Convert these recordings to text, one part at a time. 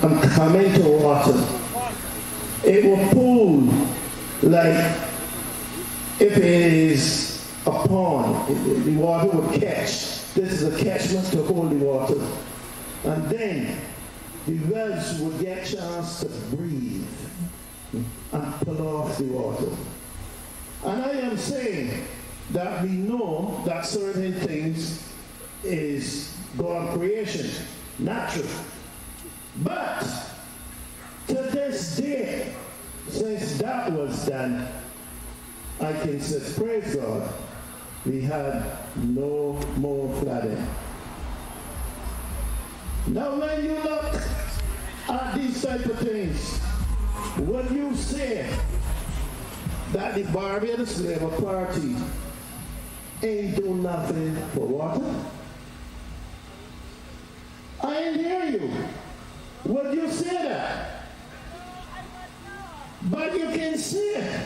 and come into water. It will pool like if it is a pond. The water would catch. This is a catchment to hold the water. And then the wells would get a chance to breathe and pull off the water. And I am saying that we know that certain things is God's creation, natural. But to this day, since that was done, I can say, praise God, we had no more flooding. Now when you look at these type of things, would you say that the Barbados Labour Party ain't do nothing for water? I ain't hear you. Would you say that? But you can say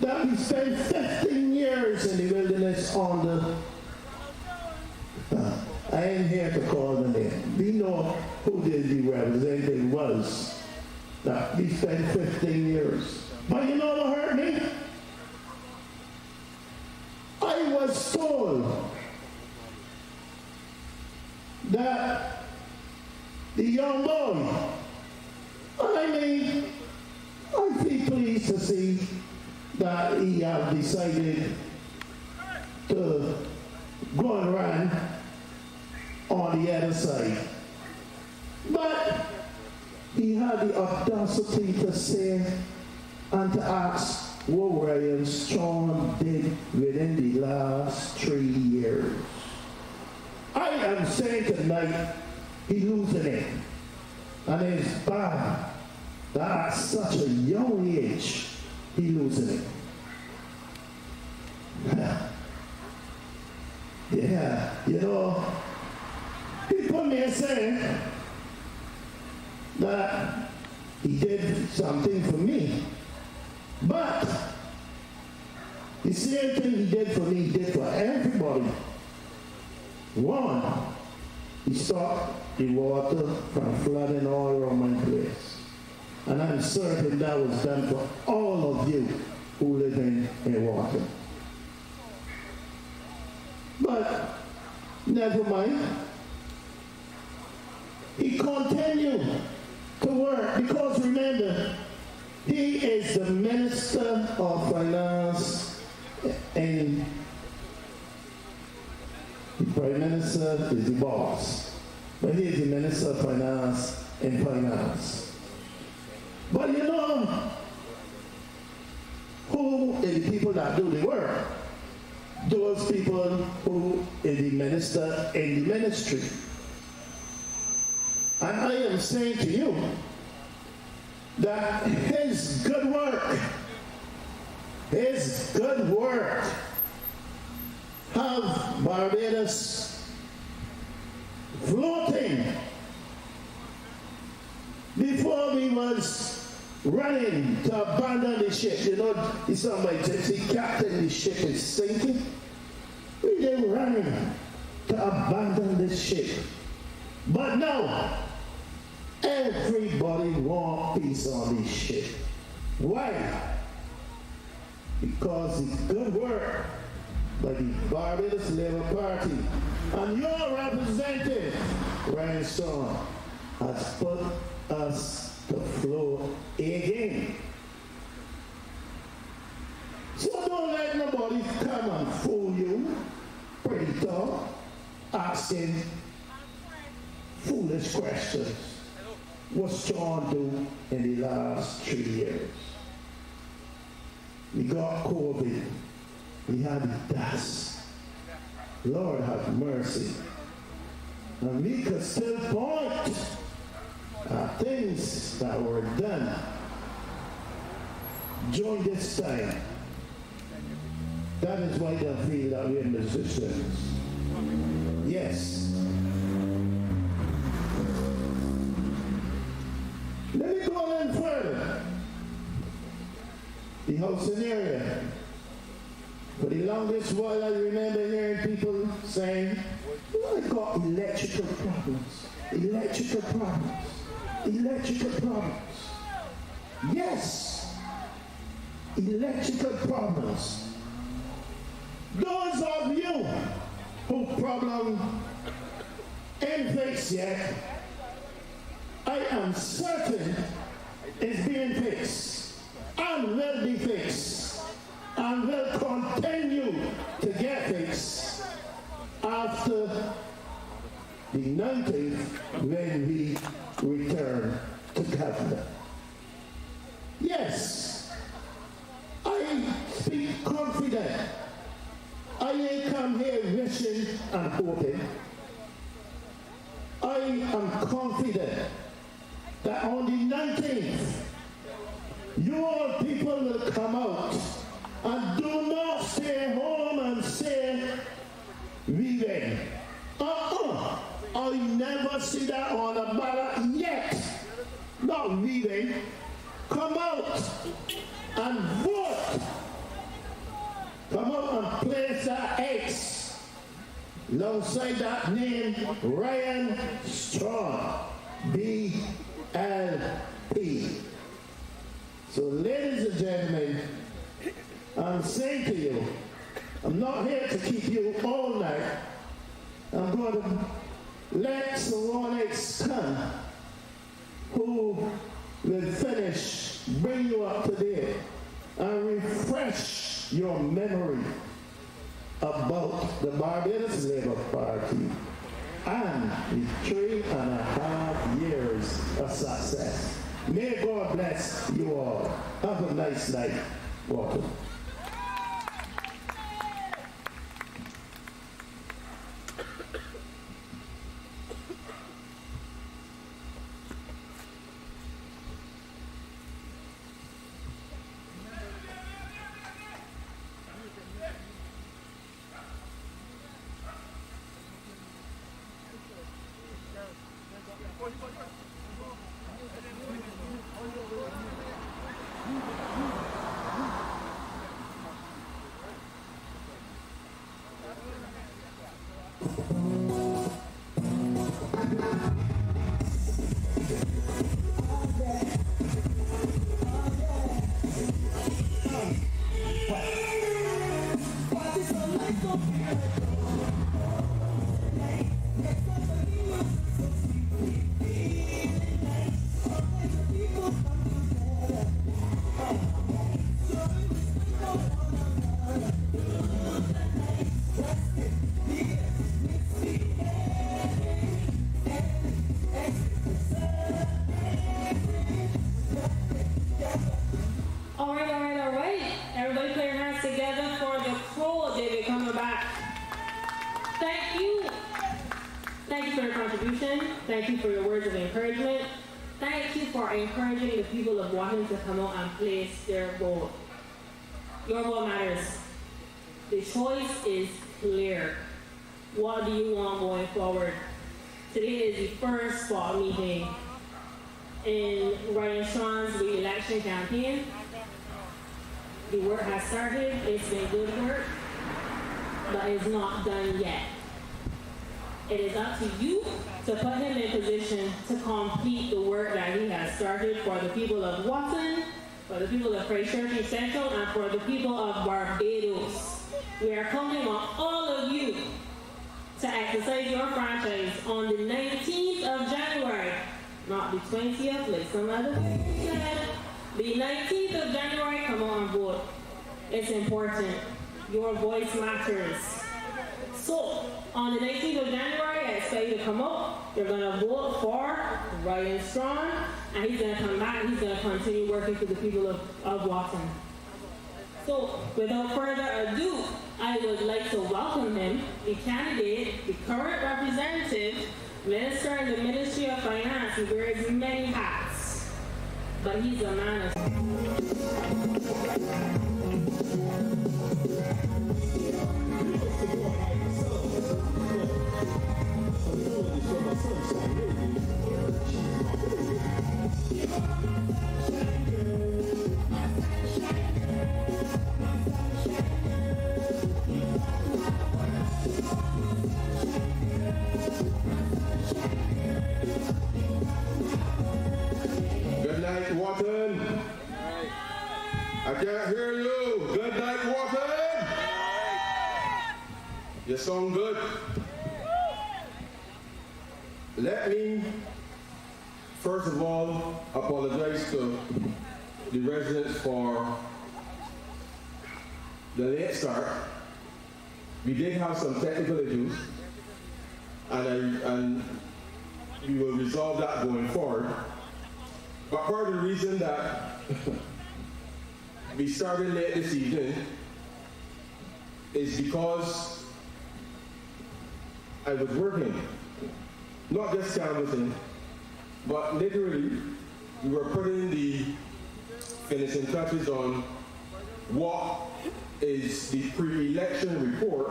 that we spent 15 years in the wilderness on the... I ain't here to call the name. We know who the representative was. That we spent 15 years. But you know what hurt me? I was told that the young boy, I feel pleased to see that he have decided to go and run on the other side. But he had the audacity to say and to ask what Ryan Strong did within the last 3 years. I am saying tonight, he losing it. And it's bad that at such a young age, he losing it. Yeah, you know, people may say that he did something for me. But the same thing he did for me, he did for everybody. One, he stopped the water from flooding all around my place. And I'm certain that was done for all of you who live in water. But never mind. He continued to work because remember, he is the Minister of Finance and the Prime Minister is the boss. But he is the Minister of Finance and Finance. But you know who are the people that do the work? Those people who are the minister in the ministry. And I am saying to you that his good work have Barbados floating. Before we was running to abandon the ship, you know, somebody says the captain, the ship is sinking. We were running to abandon the ship. But now, everybody wants peace on this ship. Why? Because it's good work by the Barbados Labour Party. And your representative, Ryan Strong, has put us to flow again. So don't let nobody come and fool you, pretty talk, asking foolish questions. What's John do in the last 3 years? We got COVID. We had the dust. Lord have mercy. And we could still point at things that were done during this time. That is why they feel that we're musicians. Yes. Let me go in further. The housing area. For the longest while I remember hearing people saying, I got electrical problems. Electrical problems. electrical problems. Yes, electrical problems. Those of you who problem ain't fixed yet, I am certain it's being fixed and will be fixed and will continue to get fixed after the 19th when we return to government. Yes, I speak confident. I ain't come here wishing and hoping. I am confident that on the 19th, you all people will come out and do not stay home and say, we win. I never see that on a ballot yet. Not we win. Come out and vote. Come out and place that X alongside that name, Ryan Strong, BLP. So ladies and gentlemen, I'm saying to you, I'm not here to keep you all night. I'm going to let someone else come who will finish, bring you up to date, and refresh your memory about the Barbados Labour Party and the 3.5 years of success. May God bless you all. Have a nice night. Welcome. Thank you for your words of encouragement. Thank you for encouraging the people of Wotton to come out and place their vote. Your vote matters. The choice is clear. What do you want going forward? Today is the first spot meeting in Ryan Sean's re-election campaign. The work has started. It's been good work, but it's not done yet. It is up to you to put him in position to complete the work that he has started for the people of Wotton, for the people of Christchurch Central, and for the people of Barbados. We are counting on all of you to exercise your franchise on the 19th of January, not the 20th, like some other people said. The 19th of January, come on and vote. It's important. Your voice matters. So, on the 19th of January, I expect you to come up. You're going to vote for Ryan Strong, and he's going to come back and he's going to continue working for the people of Wotton. So, without further ado, I would like to welcome him, the candidate, the current representative, minister in the Ministry of Finance. He wears many hats, but he's a man of... You sound good. Let me, first of all, apologize to the residents for the late start. We did have some technical issues, and we will resolve that going forward. But part of the reason that we started late this evening is because I was working, not just canvassing, but literally we were putting the finishing touches on what is the pre-election report,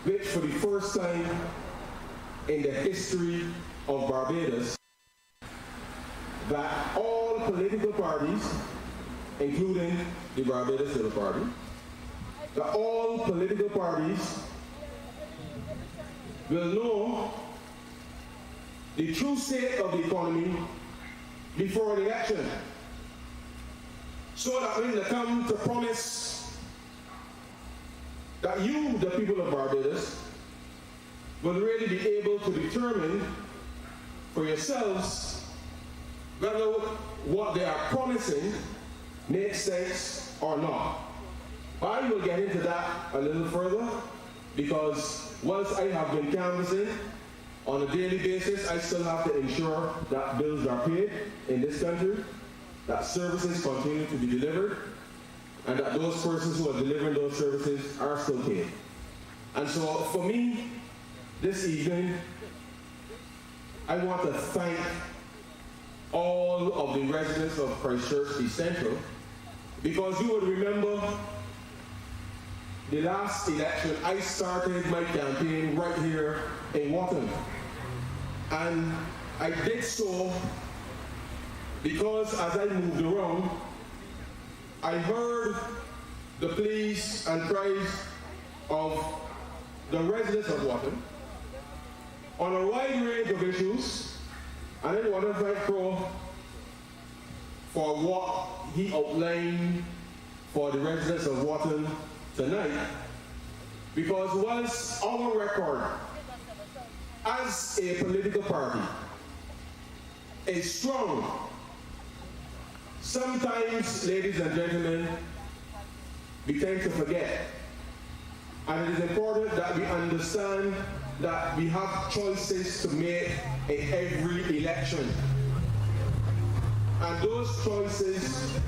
which for the first time in the history of Barbados, that all political parties, including the Barbados Labour Party, that all political parties will know the true state of the economy before an election, so that when they come to promise that you, the people of Barbados, will really be able to determine for yourselves whether what they are promising makes sense or not. I will get into that a little further, because once I have been canvassing on a daily basis, I still have to ensure that bills are paid in this country, that services continue to be delivered, and that those persons who are delivering those services are still paid. And so for me, this evening, I want to thank all of the residents of Christchurch East Central, because you would remember the last election, I started my campaign right here in Wotton. And I did so because as I moved around, I heard the pleas and cries of the residents of Wotton on a wide range of issues. And I want to thank Crow for what he outlined for the residents of Wotton tonight, because once our record as a political party is strong, sometimes, ladies and gentlemen, we tend to forget. And it is important that we understand that we have choices to make in every election. And those choices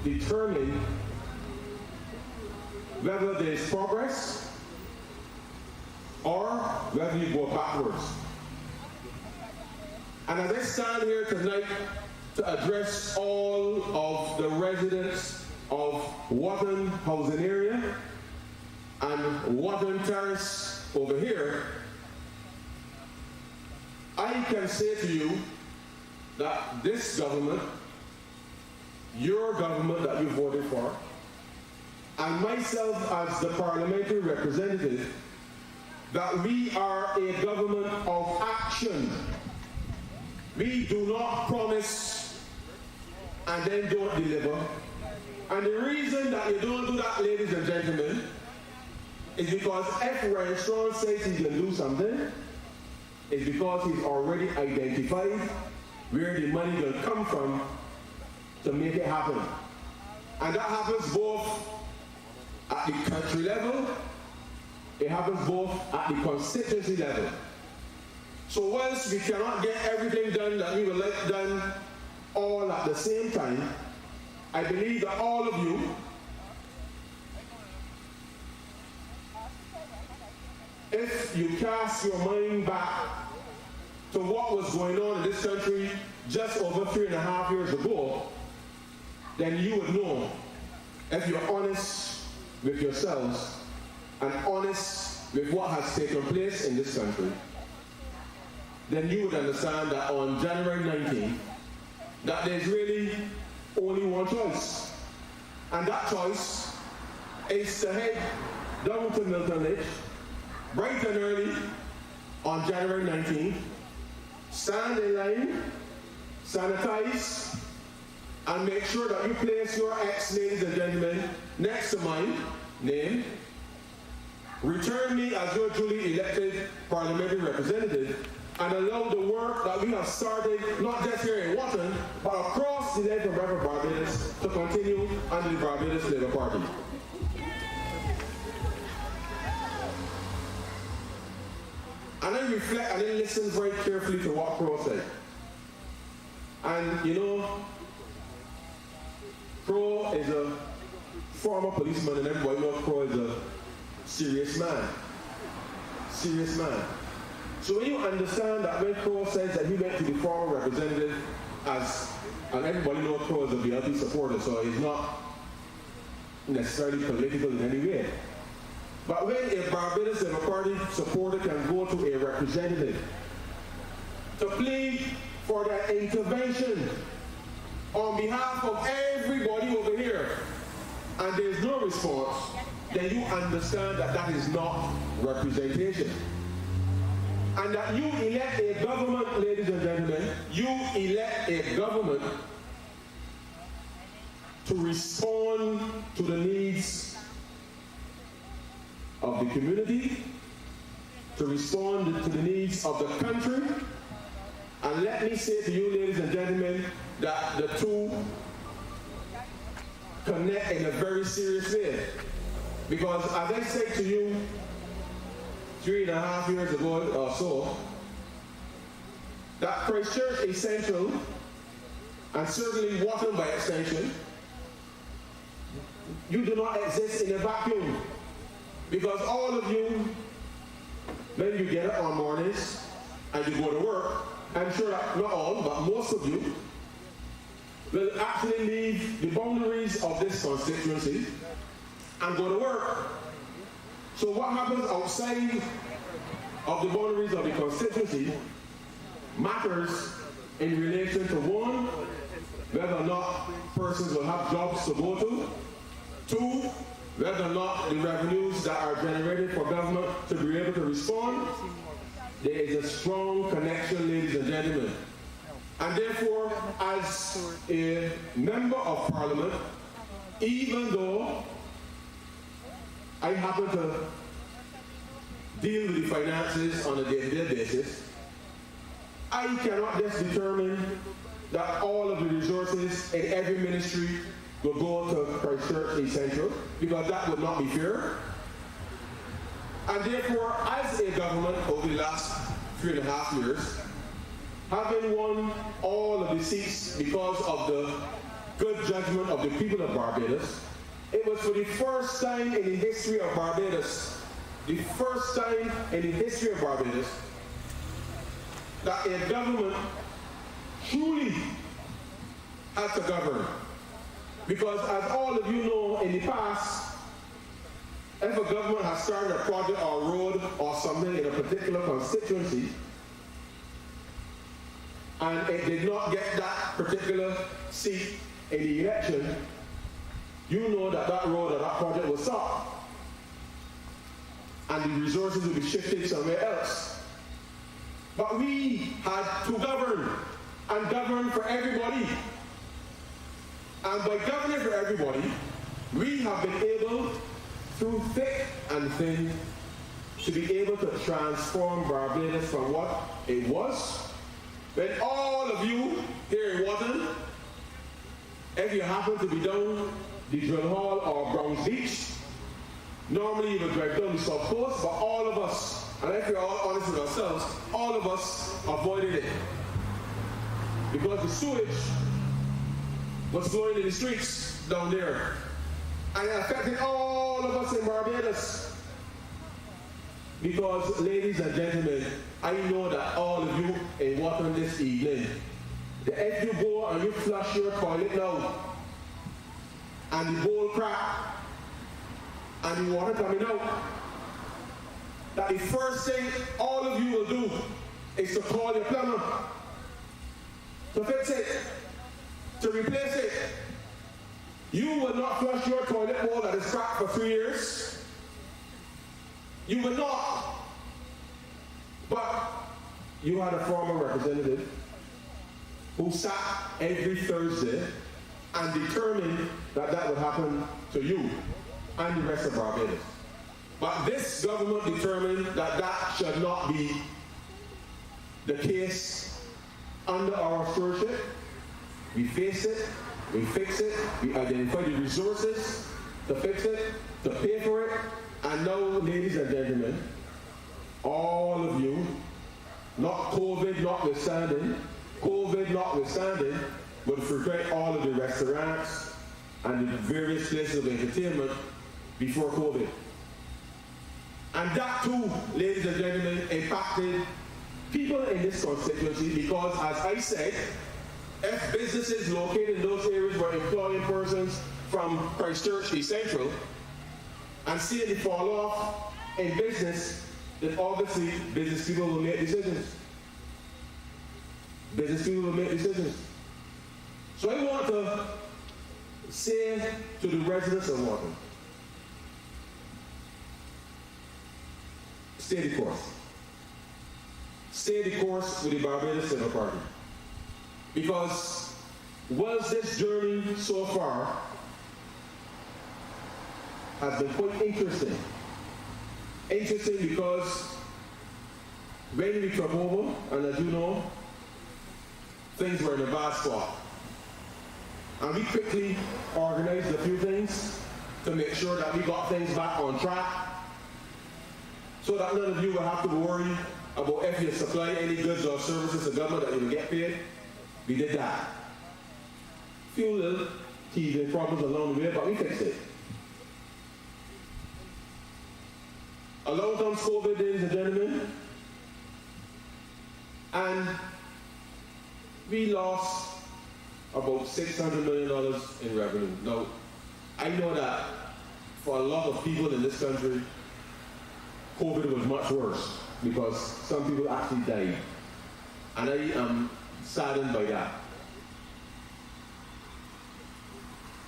determine whether there is progress or whether you go backwards. And as I stand here tonight to address all of the residents of Wotton housing area and Wotton Terrace over here, I can say to you that this government, your government that you voted for, and myself as the parliamentary representative, that we are a government of action. We do not promise and then don't deliver. And the reason that you don't do that, ladies and gentlemen, is because if Ryan Strong says he's going to do something, it's because he's already identified where the money will come from to make it happen. And that happens both at the country level, it happens both at the constituency level. So once we cannot get everything done that we would like done all at the same time, I believe that all of you if you cast your mind back to what was going on in this country just over 3.5 years ago, then you would know, if you're honest with yourselves and honest with what has taken place in this country, then you would understand that on January 19th, that there's really only one choice. And that choice is to head down to Milton Ledge, bright and early on January 19th, stand in line, sanitize, and make sure that you place your X, ladies and gentlemen, next to my name, return me as your duly elected parliamentary representative, and allow the work that we have started, not just here in Wotton, but across the length of Barbados, to continue under the Barbados Labour Party. And then reflect and then listen very carefully to what Crow said. And you know, Crow is a former policeman, and everybody knows Crow is a serious man. Serious man. So when you understand that when Crow says that he went to the former representative and everybody knows Crow is a BLP supporter, so he's not necessarily political in any way. But when a Barbados Labour Party supporter can go to a representative to plead for their intervention on behalf of everybody over here, and there's no response, then you understand that that is not representation. And that you elect a government, ladies and gentlemen, you elect a government to respond to the needs of the community, to respond to the needs of the country. And let me say to you, ladies and gentlemen, that the two connect in a very serious way. Because as I said to you 3.5 years ago or so, that Christchurch Essential, and certainly Wotton by extension, you do not exist in a vacuum. Because all of you, when you get up on mornings and you go to work, I'm sure that not all, but most of you will actually leave the boundaries of this constituency and go to work. So what happens outside of the boundaries of the constituency matters in relation to one, whether or not persons will have jobs to go to, two, whether or not the revenues that are generated for government to be able to respond. There is a strong connection, ladies and gentlemen. And therefore, as a member of Parliament, even though I happen to deal with the finances on a day-to-day basis, I cannot just determine that all of the resources in every ministry will go to Christchurch Essential, because that would not be fair. And therefore, as a government over the last 3.5 years, having won all of the seats because of the good judgment of the people of Barbados, it was for the first time in the history of Barbados, the first time in the history of Barbados, that a government truly had to govern. Because as all of you know, in the past, if a government has started a project or a road or something in a particular constituency, and it did not get that particular seat in the election, you know that that road or that project will stop. And the resources will be shifted somewhere else. But we had to govern, and govern for everybody. And by governing for everybody, we have been able, through thick and thin, to be able to transform Barbados from what it was. When all of you here in Wotton, if you happen to be down the Drill Hall or Browns Beach, normally you would drive down the South Coast, but all of us, and if we're all honest with ourselves, all of us avoided it. Because the sewage was flowing in the streets down there. And it affected all of us in Barbados. Because, ladies and gentlemen, I know that all of you in Wotton this evening, that if you go and you flush your toilet now, and the bowl crack, and the water coming out, that the first thing all of you will do is to call your plumber to fix it, to replace it. You will not flush your toilet bowl that is cracked for 3 years. You will not. But you had a former representative who sat every Thursday and determined that that would happen to you and the rest of Barbados. But this government determined that that should not be the case under our stewardship. We face it, we fix it, we identify the resources to fix it, to pay for it, and now, ladies and gentlemen, all of you, not COVID notwithstanding, will frequent all of the restaurants and the various places of entertainment before COVID. And that too, ladies and gentlemen, impacted people in this constituency because, as I said, if businesses located in those areas were employing persons from Christchurch East Central and seeing the fall off in business, then obviously business people will make decisions. So I want to say to the residents of Wotton, stay the course. Stay the course with the Barbados Civil Party. Because whilst this journey so far has been quite interesting. Interesting because when we took over, and as you know, things were in a bad spot. And we quickly organized a few things to make sure that we got things back on track so that none of you will have to worry about if you supply any goods or services to government that you will get paid. We did that. Few little teething problems along the way, but we fixed it. A long time COVID, ladies and gentlemen, and we lost about $600 million in revenue. Now, I know that for a lot of people in this country, COVID was much worse because some people actually died. And I am saddened by that.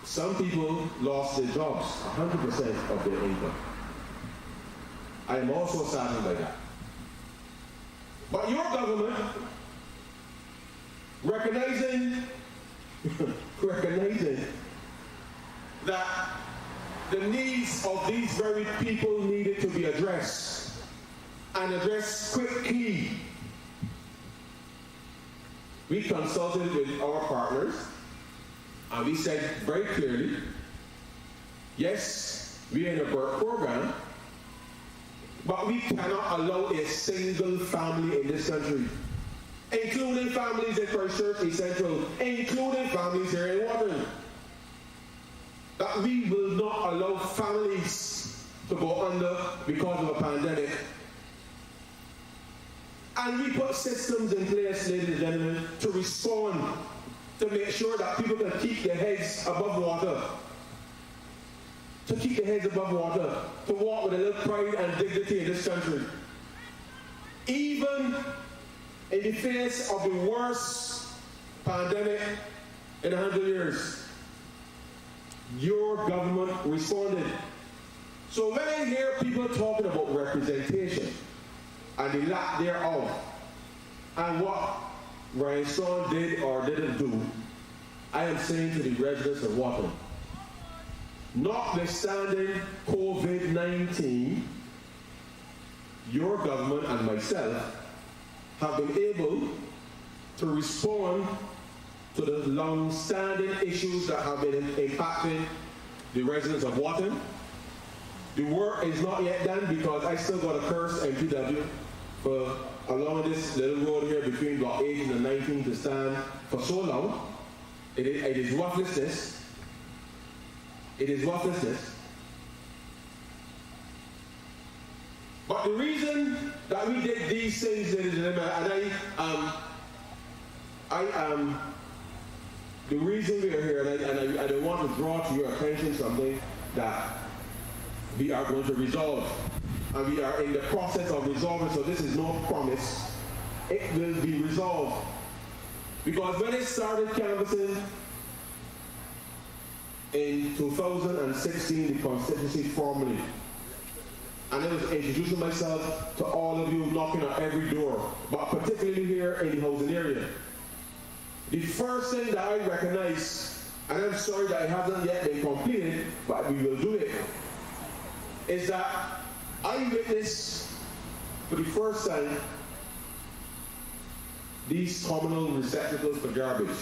Some people lost their jobs, 100% of their income. I am also saddened by that. But your government, recognizing that the needs of these very people needed to be addressed, and addressed quickly, we consulted with our partners, and we said very clearly, yes, we are in a birth program, but we cannot allow a single family in this country, including families in Christchurch East Central, including families here in Wotton, that we will not allow families to go under because of a pandemic. And we put systems in place, ladies and gentlemen, to respond, to make sure that people can keep their heads above water. To keep their heads above water, to walk with a little pride and dignity in this country. Even in the face of the worst pandemic in 100 years, your government responded. So when I hear people talking about representation and the lack thereof, and what Ryan Strong did or didn't do, I am saying to the residents of Wotton, notwithstanding COVID-19, your government and myself have been able to respond to the long-standing issues that have been impacting the residents of Wotton. The work is not yet done because I still got a curse MPW for allowing this little road here between block 18 and 19 to stand for so long. It is worthlessness. It is worthlessness. But the reason that we did these things, ladies and gentlemen, and the reason we are here, and I want to draw to your attention something that we are going to resolve. And we are in the process of resolving, so this is no promise. It will be resolved. Because when I started canvassing in 2016, the constituency formally, and I was introducing myself to all of you, knocking on every door, but particularly here in the housing area. The first thing that I recognize, and I'm sorry that it hasn't yet been completed, but we will do it, is that I witnessed for the first time these communal receptacles for garbage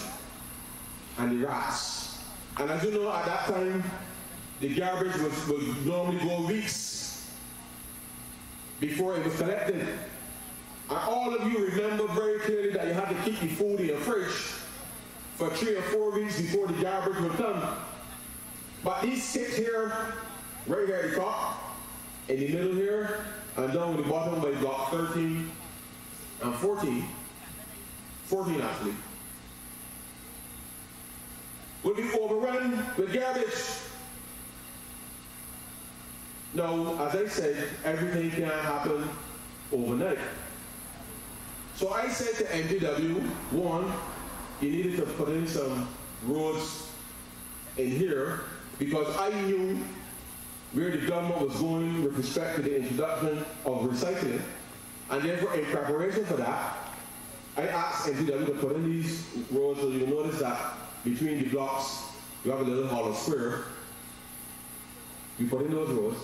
and the rats. And as you know, at that time, the garbage would normally go weeks before it was collected. And all of you remember very clearly that you had to keep the food in your fridge for 3 or 4 weeks before the garbage would come. But these skips here, right here at the top, in the middle here, and down at the bottom by block 13 and 14 actually, will be overrun with garbage. Now, as I said, everything can happen overnight. So I said to MPW, one, you needed to put in some roads in here because I knew where the government was going with respect to the introduction of recycling. And therefore, in preparation for that, I asked MPW to put in these roads so you notice that between the blocks, you have a little hollow square. You put in those roads.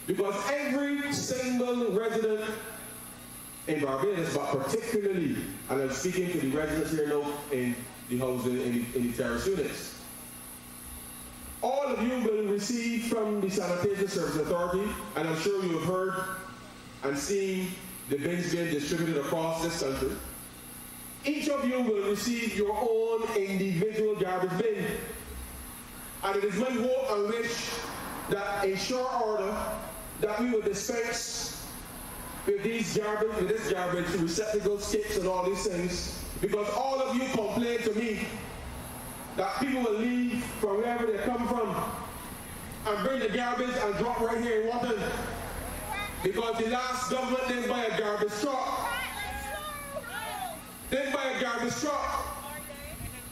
Because every single resident in Barbados, but particularly, and I'm speaking to the residents here now in the housing, in the terrace units, all of you will receive from the Sanitation Service Authority, and I'm sure you have heard and seen the bins being distributed across this country. Each of you will receive your own individual garbage bin. And it is my hope and wish that in short order that we will dispense with this garbage, receptacles, skips, and all these things, because all of you complain to me that people will leave from wherever they come from and bring the garbage and drop right here in Wotton, because the last government didn't buy a garbage truck. Didn't buy a garbage truck.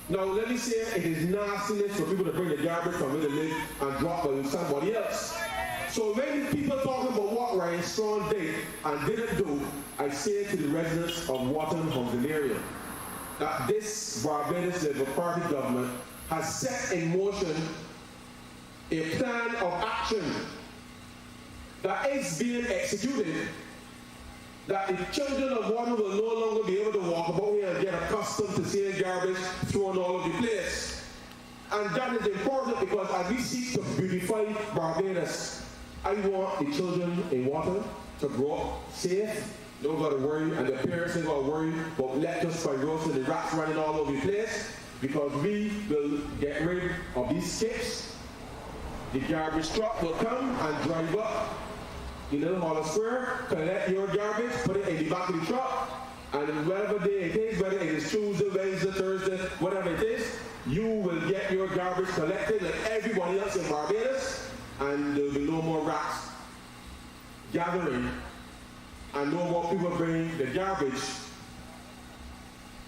Now let me say, it is nastiness for people to bring the garbage from where they live and drop it with somebody else. So many people talking about what Ryan Strong did and didn't do, I say to the residents of Wotton housing area that this Barbados Labour Party government has set in motion a plan of action that is being executed, that the children of Wotton will no longer be able to walk about here and get accustomed to seeing garbage thrown all over the place. And that is important because as we seek to beautify Barbados, I want the children in Wotton to grow up safe, don't got to worry, and the parents ain't got to worry about leptospirosis and the rats running all over the place, because we will get rid of these skips. The garbage truck will come and drive up the little hollow square, collect your garbage, put it in the back of the truck, and whatever day it is, whether it is Tuesday, Wednesday, Thursday, whatever it is, you will get your garbage collected like everybody else in Barbados, and there will be no more rats gathering, and no more people bringing the garbage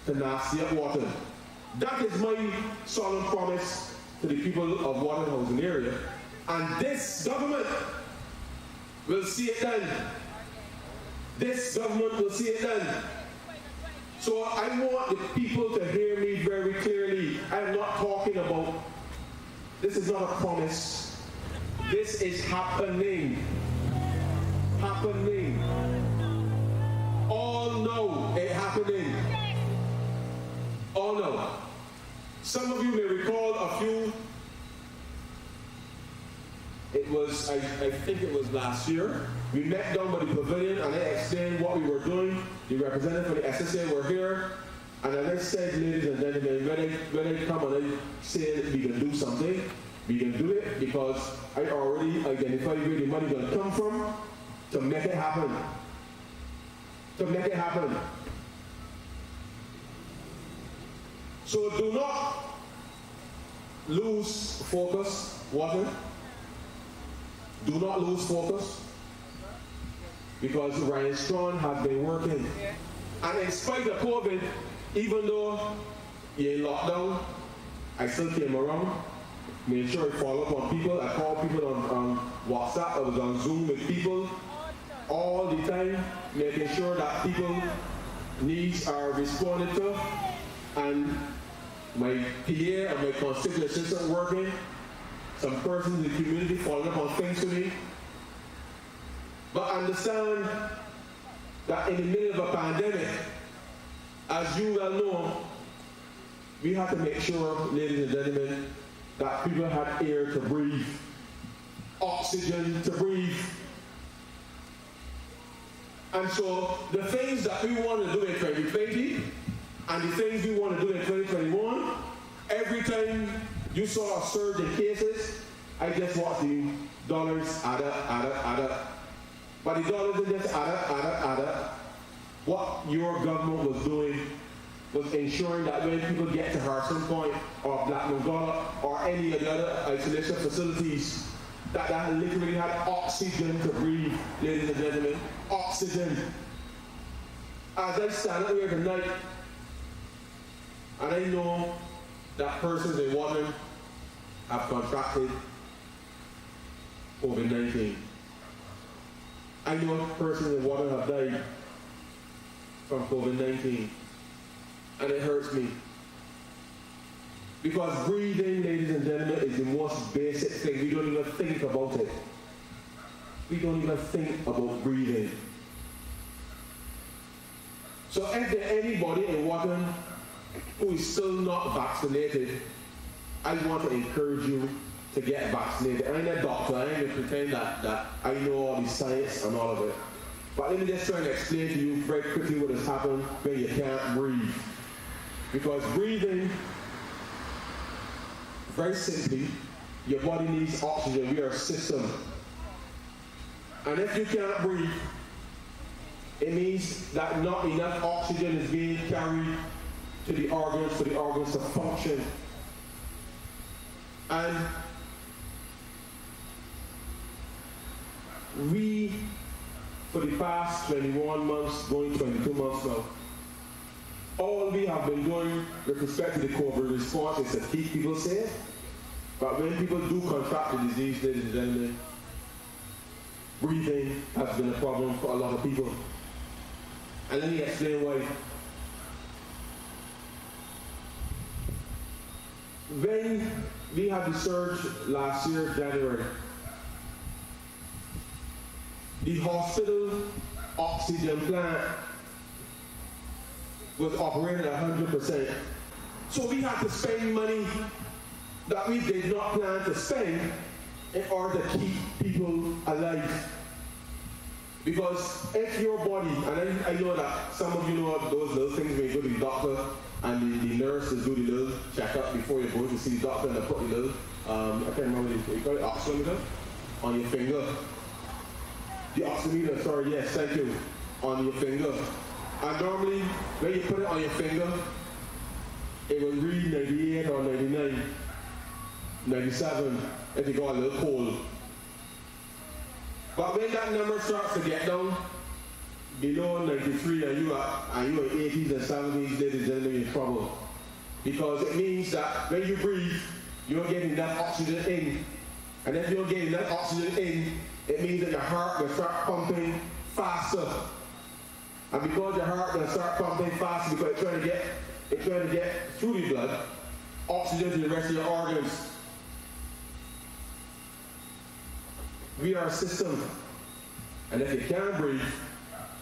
to nasty up Wotton. That is my solemn promise to the people of Wotton housing area, and this government will see it done. This government will see it done. So I want the people to hear me very clearly. I'm not talking about, this is not a promise. This is happening. Happening. All know it happening. All know. Some of you may recall a few. It was, I think it was last year. We met down by the pavilion and I explained what we were doing. The representative for the SSA were here. And as I said, ladies and gentlemen, when I come and I say we can do something, we can do it because I already identified where the money going to come from to make it happen. To make it happen. So do not lose focus, Wotton. Do not lose focus, because Ryan Strong has been working. And in spite of COVID, even though you're in lockdown, I still came around, made sure I follow up on people. I called people on WhatsApp, I was on Zoom with people all the time, making sure that people's needs are responded to. And my PA and my constituent assistant working. Some persons in the community following up on things to me. But understand that in the middle of a pandemic, as you well know, we have to make sure, ladies and gentlemen, that people had air to breathe, oxygen to breathe. And so the things that we want to do in 2020 and the things we want to do in 2021, every time you saw a surge in cases, I just watched the dollars add up. But the dollars didn't just add up. What your government was doing was ensuring that when people get to Harrison Point or Black Mongola or any of the other isolation facilities, that literally had oxygen to breathe, ladies and gentlemen. Oxygen. As I stand up here tonight, and I know that persons in Wotton have contracted COVID-19. I know persons in Wotton have died from COVID-19, and it hurts me. Because breathing, ladies and gentlemen, is the most basic thing. We don't even think about it. We don't even think about breathing. So if there's anybody in Wotton who is still not vaccinated, I want to encourage you to get vaccinated. I'm a doctor. I ain't going to pretend that I know all the science and all of it. But let me just try and explain to you very quickly what has happened when you can't breathe. Because breathing, very simply, your body needs oxygen. We are a system. And if you can't breathe, it means that not enough oxygen is being carried to the organs for the organs to function. And we, for the past 21 months, going 22 months now, all we have been doing with respect to the COVID response is to keep people safe. But when people do contract the disease, ladies and gentlemen, breathing has been a problem for a lot of people. And let me explain why. When we had the surge last year, January, the hospital oxygen plant was operating at 100%. So we had to spend money that we did not plan to spend in order to keep people alive. Because if your body, and I know that some of you know those little things when you go to the doctor and the nurses do the little checkup before you go to see the doctor and they put the little, I can't remember what you call it, oximeter on your finger. The oximeter, sorry, yes, thank you, on your finger. And normally, when you put it on your finger, it will read 98 or 99, 97 if you got a little cold. But when that number starts to get down below 93 and you are 80s and 70s, ladies and gentlemen, you're in trouble. Because it means that when you breathe, you're getting that oxygen in. And if you're getting that oxygen in, it means that your heart will start pumping faster. And because your heart will start pumping faster, because it's trying to get through the blood, oxygen to the rest of your organs. We are a system. And if you can't breathe,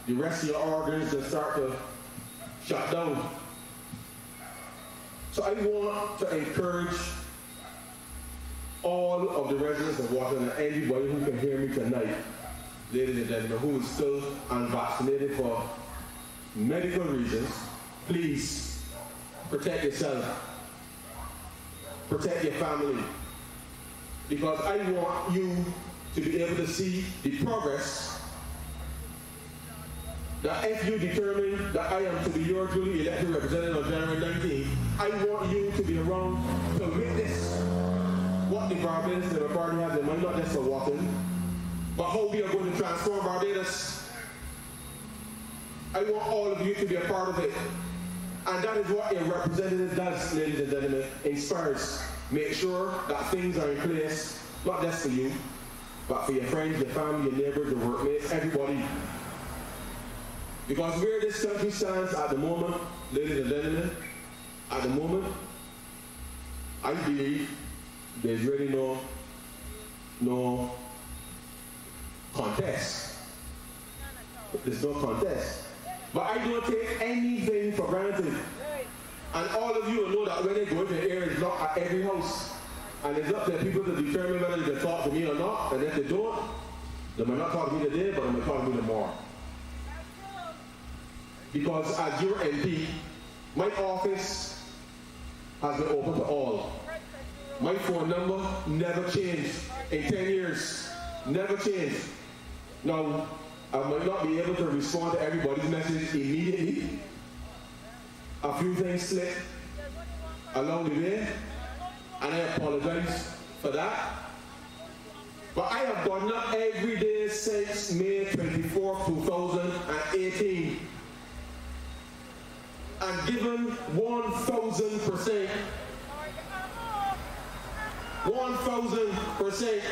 the rest of your organs will start to shut down. So I want to encourage all of the residents of Wotton and anybody who can hear me tonight, ladies and gentlemen, who is still unvaccinated for medical reasons, please protect yourself, protect your family, because I want you to be able to see the progress that if you determine that I am to be your duly elected representative on January 19th, I want you to be around to witness what the Barbados Labour Party has in mind, not just for Wotton, but how we are going to transform Barbados. I want all of you to be a part of it. And that is what a representative does, ladies and gentlemen, inspires. Make sure that things are in place, not just for you, but for your friends, your family, your neighbors, your workmates, everybody. Because where this country stands at the moment, ladies and gentlemen, at the moment, I believe there's really no contest. There's no contest. But I don't take anything for granted. And all of you will know that when they go into the area, it's not at every house. And it's up to people to determine whether they can talk to me or not. And if they don't, they might not talk to me today, but they might talk to me tomorrow. Because as your MP, my office has been open to all. My phone number never changed in 10 years. Never changed. Now, I might not be able to respond to everybody's message immediately. A few things slipped along the way, and I apologize for that. But I have gotten up every day since May 24, 2018 and given 1,000%. 1,000%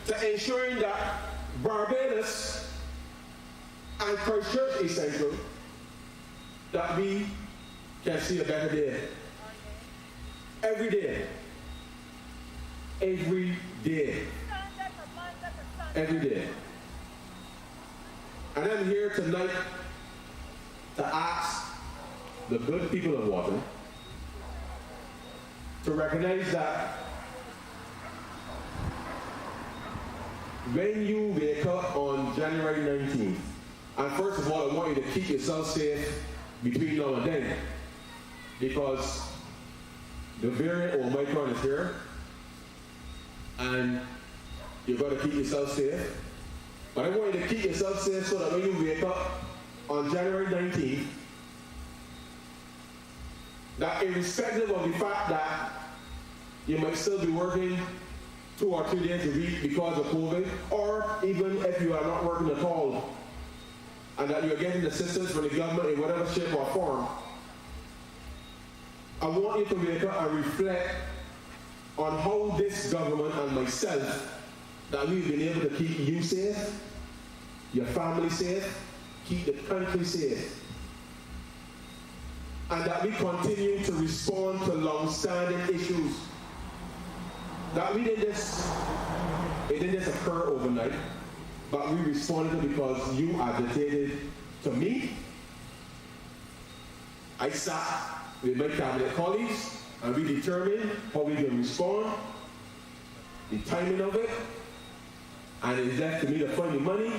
to ensuring that Barbados and Christchurch is central, that we can see a better day. Every day. Every day. Every day. And I'm here tonight to ask the good people of Wotton to recognize that when you wake up on January 19th, and first of all, I want you to keep yourself safe between now and then, because the variant Omicron is here, and you've got to keep yourself safe. But I want you to keep yourself safe so that when you wake up on January 19th, that irrespective of the fact that you might still be working 2 or 3 days a week because of COVID, or even if you are not working at all, and that you're getting assistance from the government in whatever shape or form, I want you to wake up and reflect on how this government and myself, that we've been able to keep you safe, your family safe, keep the country safe, and that we continue to respond to long-standing issues. That it didn't just occur overnight, but we responded because you agitated to me. I sat with my cabinet colleagues and we determined how we can respond, the timing of it, and it's left to me to find the money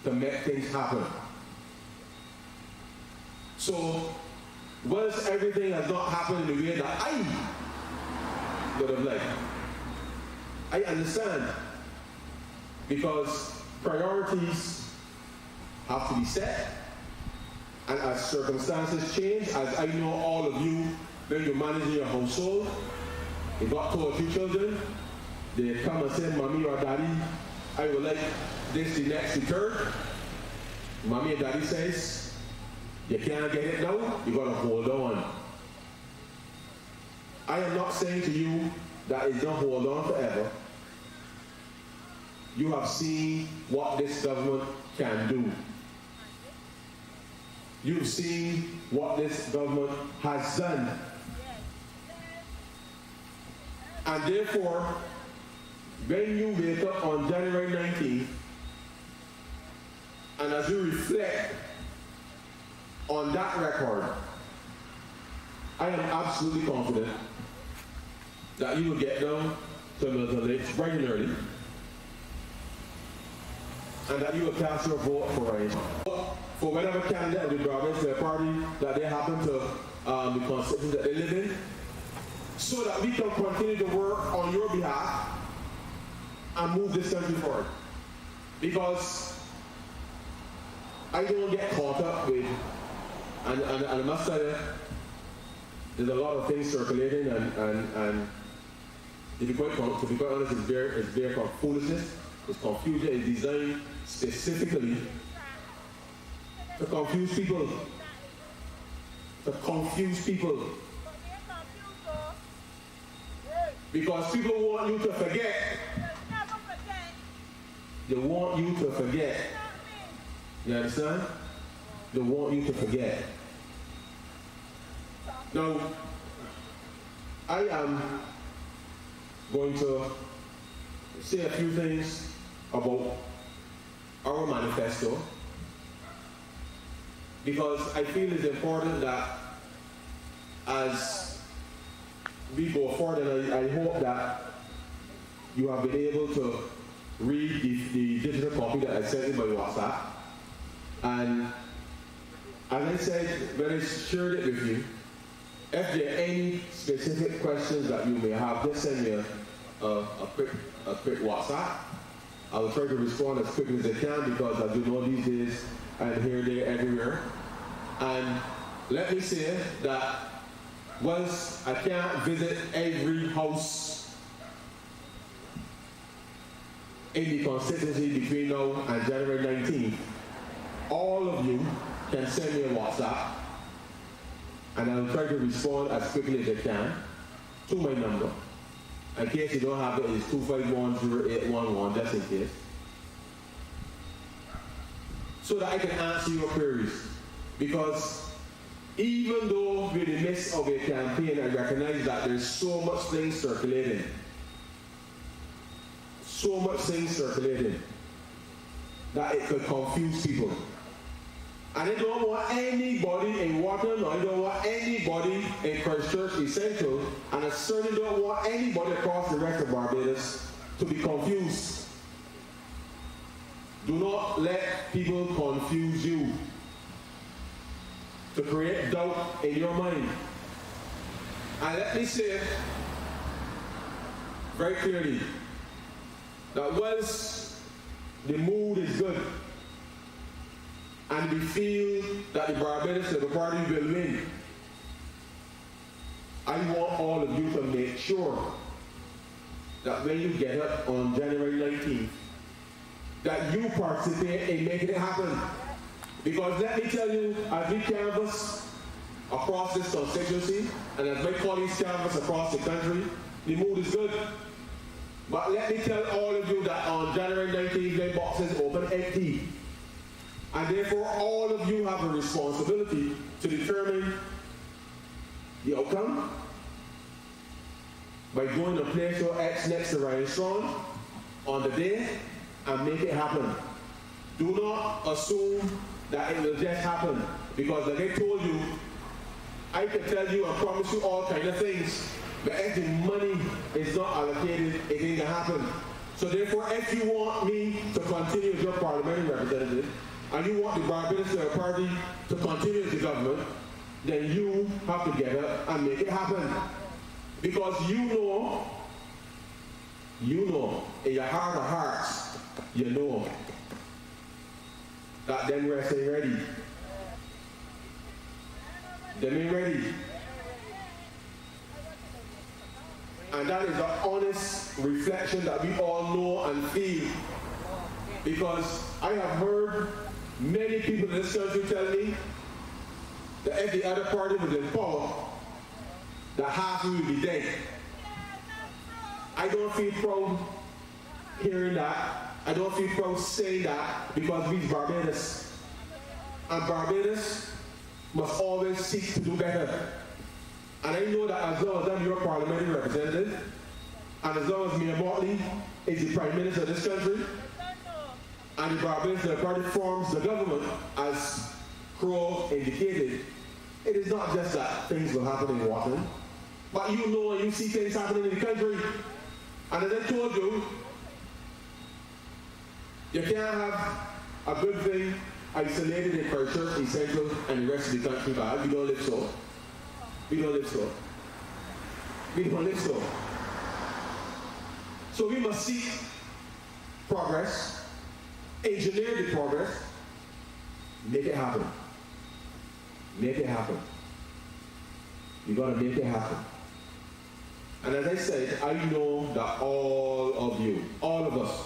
to make things happen. So, once everything has not happened in the way that I would have liked, I understand, because priorities have to be set, and as circumstances change, as I know all of you, when you're managing your household, you got 2 or 3 children, they come and say, Mommy or Daddy, I would like this, the next, the third. Mommy and Daddy says, you can't get it now, you gotta hold on. I am not saying to you that it's not hold on forever. You have seen what this government can do. You've seen what this government has done. And therefore, when you wake up on January 19th, and as you reflect on that record, I am absolutely confident that you will get down to Milton Lakes bright and early, and that you will cast your vote for whatever candidate of the Barbados Fair Party that they happen to the constituency that they live in, so that we can continue to work on your behalf and move this country forward. Because I don't get caught up with, and I must tell you, there's a lot of things circulating, and to be quite honest, it's very foolishness. It's confusion. It's designed specifically to confuse people. To confuse people. Because people want you to forget. They want you to forget. You understand? They want you to forget. Now, I am going to say a few things about our manifesto. manifesto, because I feel it's important that as we go forward, and I hope that you have been able to read the digital copy that I sent you by WhatsApp. And as I said when I shared it with you, if there are any specific questions that you may have, just send me a quick WhatsApp. I will try to respond as quickly as I can, because as you know, these days I'm here, there, everywhere. And let me say that once I can't visit every house in the constituency between now and January 19th, all of you can send me a WhatsApp, and I'll try to respond as quickly as I can to my number. In case you don't have it, it's 251-0811, just in case. So that I can answer your queries. Because even though we're in the midst of a campaign, I recognize that there's so much things circulating. So much things circulating that it could confuse people. And I don't want anybody in Wotton, or I don't want anybody in Christchurch Essential, and I certainly don't want anybody across the rest of Barbados to be confused. Do not let people confuse you, to create doubt in your mind. And let me say very clearly that once the mood is good and we feel that the Barbados Labour Party will win, I want all of you to make sure that when you get up on January 19th, that you participate in making it happen. Because let me tell you, as we canvass across this constituency, and as my colleagues canvass across the country, the mood is good. But let me tell all of you that on January 19th, the boxes open empty. And therefore, all of you have a responsibility to determine the outcome by going to place your X next to Ryan Strong on the day and make it happen. Do not assume that it will just happen, because like I told you, I can tell you and promise you all kinds of things, but if the money is not allocated, it ain't gonna happen. So therefore, if you want me to continue as your parliamentary representative, and you want the Barbados Labour Party to continue as the government, then you have to get up and make it happen. Because you know, in your heart of hearts, you know that them rest ain't ready. Them ain't ready. And that is an honest reflection that we all know and feel. Because I have heard many people in this country tell me that if the other party was in power, that half we would be dead. I don't feel proud hearing that. I don't feel proud saying that, because we Barbados. And Barbados must always seek to do better. And I know that as long as I'm your parliamentary representative, and as long as Mayor Motley is the Prime Minister of this country, and the Barbados Labour Party forms the government, as Crow indicated, it is not just that things will happen in Wotton, but you know and you see things happening in the country. And as I told you, you can't have a good thing isolated in Christchurch, Essential, and the rest of the country. But we don't live so. We don't live so. We don't live so. So we must seek progress, engineer the progress, make it happen. Make it happen. You gotta make it happen. And as I said, I know that all of you, all of us,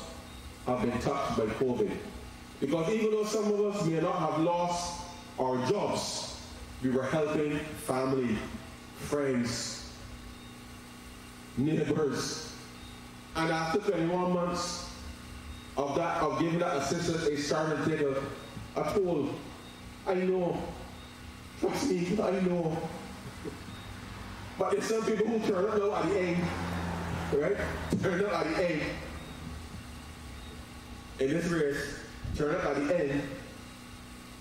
have been touched by COVID. Because even though some of us may not have lost our jobs, we were helping family, friends, neighbors. And after 21 months of giving that assistance, it started to take a toll. I know. Trust me, I know. But there's some people who turn up now at the end, right? Turn up at the end. In this race, turn up at the end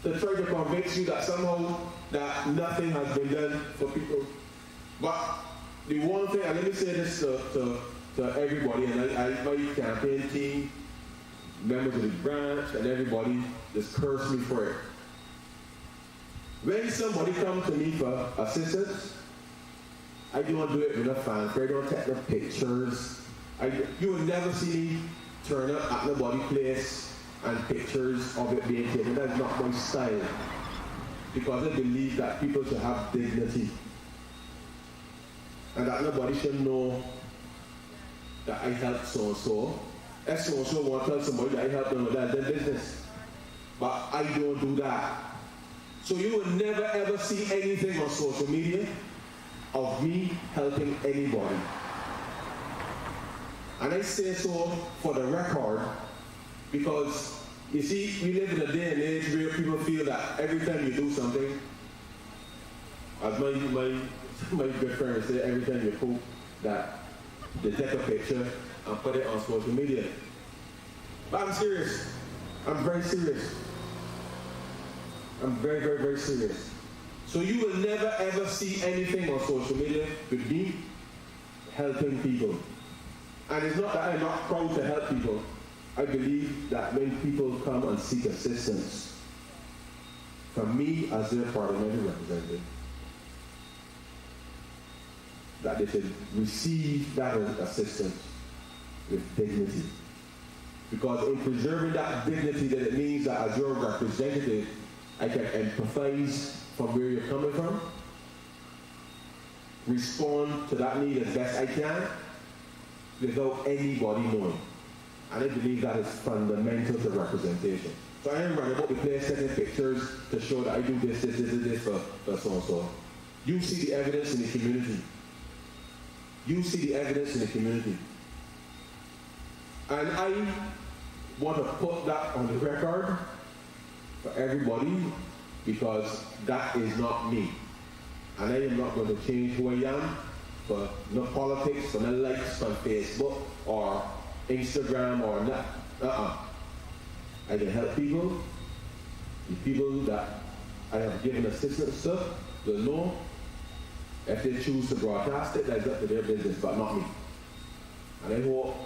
to try to convince you that somehow that nothing has been done for people. But the one thing, and let me say this to everybody, and my campaign team, members of the branch, and everybody just curse me for it. When somebody comes to me for assistance, I don't do it with a fanfare, I don't take no pictures. You will never see me turn up at nobody's place and pictures of it being taken. That's not my style. Because I believe that people should have dignity. And that nobody should know that I helped so-and-so. If so-and-so want to tell somebody that I helped them with that, their business. But I don't do that. So you will never ever see anything on social media of me helping anybody. And I say so for the record because, you see, we live in a day and age where people feel that every time you do something, as my good friend would say, every time you poop, that they take a picture and put it on social media. But I'm serious. I'm very serious. I'm very, very, very serious. So you will never ever see anything on social media with me helping people. And it's not that I'm not proud to help people. I believe that when people come and seek assistance from me as their parliamentary representative, that they should receive that assistance with dignity. Because in preserving that dignity, that it means that as your representative, I can empathize from where you're coming from, respond to that need as best I can, without anybody knowing. And I believe that is fundamental to representation. So I am running about the place taking pictures to show that I do this for so-and-so. You see the evidence in the community. You see the evidence in the community. And I want to put that on the record for everybody because that is not me. And I am not going to change who I am for no politics, for no likes on Facebook or Instagram or not. I can help people. The people that I have given assistance to will know. If they choose to broadcast it, that's up to their business, but not me. And I hope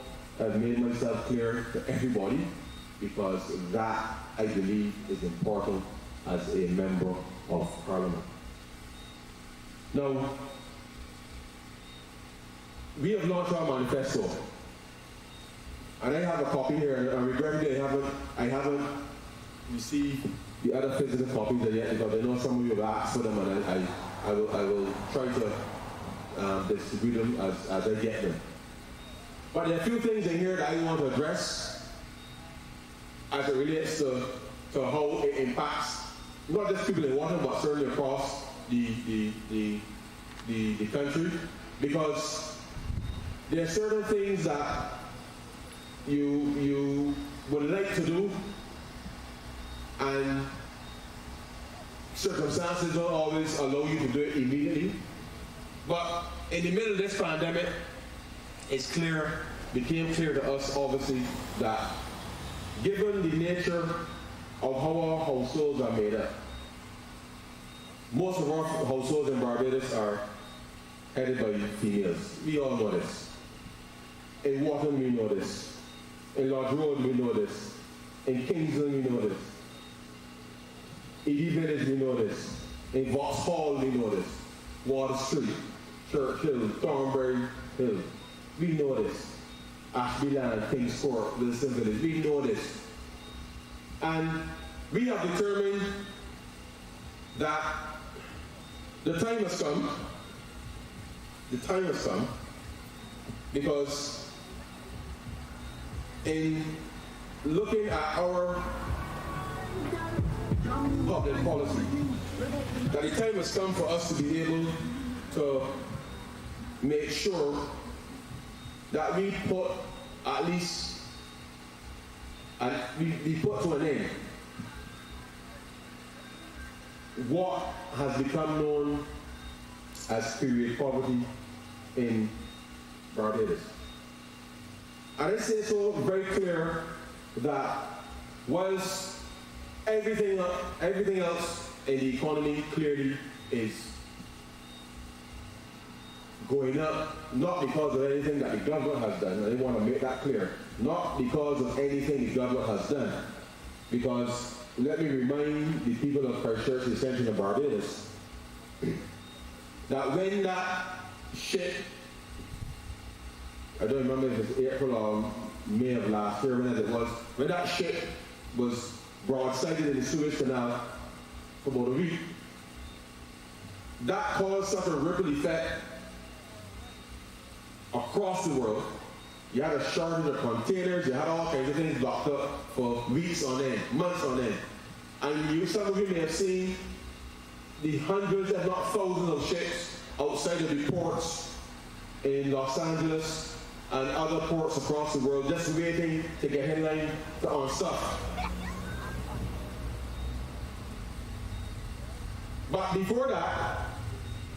I've made myself clear to everybody because that, I believe, is important as a member of Parliament. Now, we have launched our manifesto. And I have a copy here, and regrettably I haven't received the other physical copies yet because I know some of you have asked for them, and I will try to distribute them as I get them. But there are a few things in here that I want to address as it relates to how it impacts not just people in Wotton, but certainly across the country, because there are certain things that you would like to do, and circumstances don't always allow you to do it immediately. But in the middle of this pandemic, became clear to us, obviously, that given the nature of how our households are made up, most of our households in Barbados are headed by females. We all know this. In Wotton, we know this. In Lodge Road, we know this. In Kingsland, we know this. Edie Village, we know this. In Vauxhall, we know this. Water Street, Church Hill, Thornbury Hill. We know this. Ashby Land, Kings Court, Wilson Village. We know this. And we have determined that the time has come. The time has come because in looking at our public policy, that the time has come for us to be able to make sure that we put at least, and we put to an end what has become known as period poverty in Barbados. And I say so very clear that whilst everything else in the economy clearly is going up, not because of anything that the government has done. I want to make that clear. Not because of anything the government has done. Because let me remind the people of Christchurch, the Extension of Barbados, that when that ship, I don't remember if it was April or May of last year, whenever it was, when that ship was broadsided in the Suez Canal for about a week, that caused such a ripple effect across the world. You had a shortage of containers, you had all kinds of things locked up for weeks on end, months on end. And some of you may have seen the hundreds, if not thousands of ships outside of the ports in Los Angeles and other ports across the world just waiting to get headline on stuff. But before that,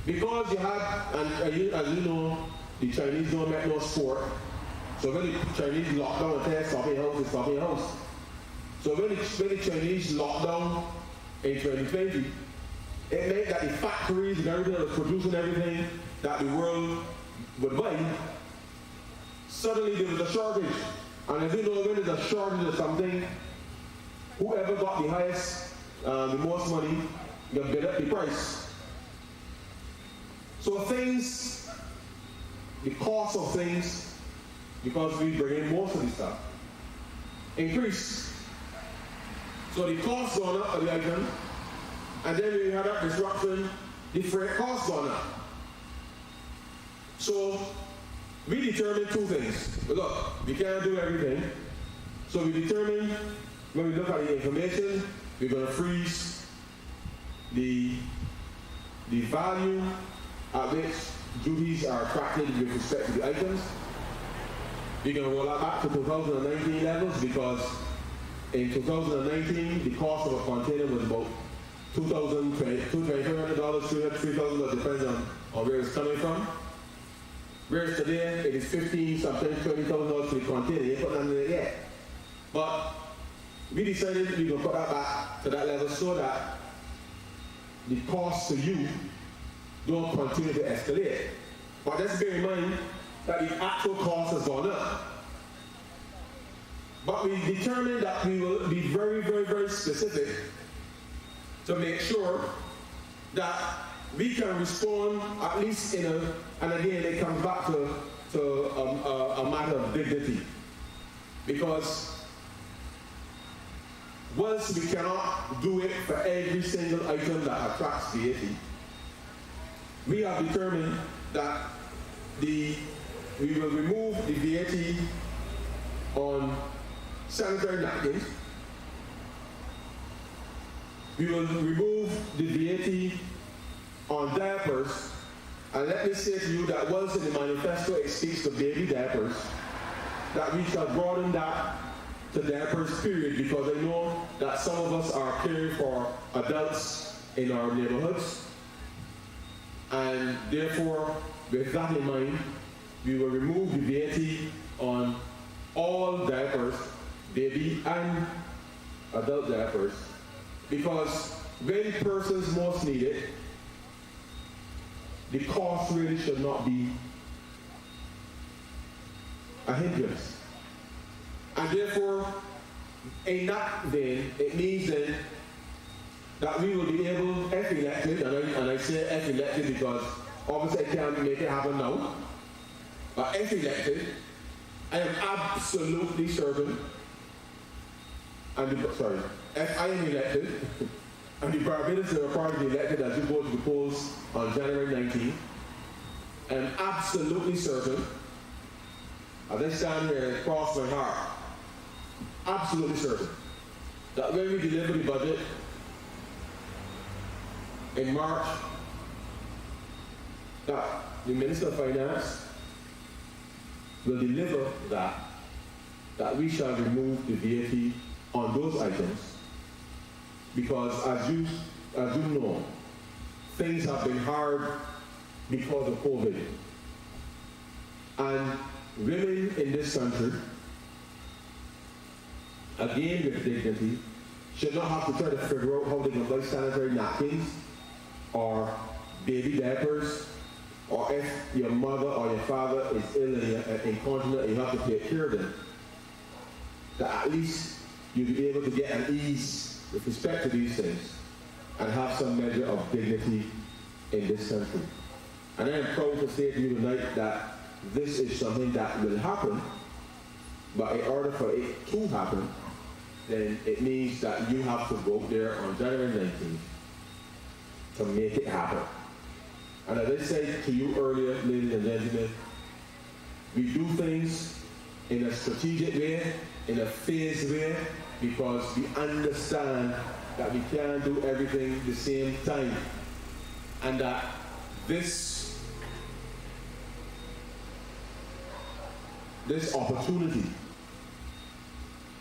because you had, and as you know, the Chinese don't make no sport. So when the Chinese lock down and tell stop in your house, they stop in your house. So when the Chinese locked down in 2020, it meant that the factories and everything that was producing everything that the world would buy, suddenly there was a shortage. And as you know, when there's a shortage of something, whoever got the highest, the most money, you bid up the price. So things, the cost of things, because we bring in most of the stuff, increase. So the cost gone up of the item, and then we had that disruption, the freight cost gone up. So we determined two things. Look, we can't do everything. So we determined, when we look at the information, we're going to freeze the value at which duties are attracted with respect to the items. We're going to roll that back to 2019 levels because in 2019 the cost of a container was about $2,500, $3,000, depends on where it's coming from. Whereas today it is $15,000, sometimes $20,000 for the container. You ain't put nothing in it yet. But we decided we will put that back to that level so that the cost to you don't continue to escalate. But let's bear in mind that the actual cost has gone up. But we determined that we will be very, very, very specific to make sure that we can respond at least in a, and again it comes back to a matter of dignity. Because once we cannot do it for every single item that attracts VAT, we have determined that we will remove the VAT on sanitary napkins. We will remove the VAT on diapers. And let me say to you that once in the manifesto it speaks to baby diapers, that we shall broaden that to diapers period, because I know that some of us are caring for adults in our neighborhoods. And therefore, with that in mind, we will remove the VAT on all diapers, baby and adult diapers, because when persons most need it, the cost really should not be a hindrance. And therefore, in that vein, it means then that we will be able, if elected, and I say if elected because obviously I can't make it happen now, but if elected, I am absolutely certain, if I am elected, and the Barbadians are part of the elected as you go to the polls on January 19th, I am absolutely certain, as I stand here and cross my heart, absolutely certain, that when we deliver the budget in March, that the Minister of Finance will deliver that we shall remove the VAT on those items, because as you know, things have been hard because of COVID. And women in this country again with dignity, should not have to try to figure out how they can buy sanitary napkins or baby diapers, or if your mother or your father is ill and incontinent and you have to take care of them, that at least you'll be able to get an ease with respect to these things and have some measure of dignity in this country. And I am proud to say to you tonight that this is something that will happen, but in order for it to happen, then it means that you have to go there on January 19th to make it happen. And as I said to you earlier, ladies and gentlemen, we do things in a strategic way, in a phased way, because we understand that we can't do everything at the same time. And that this opportunity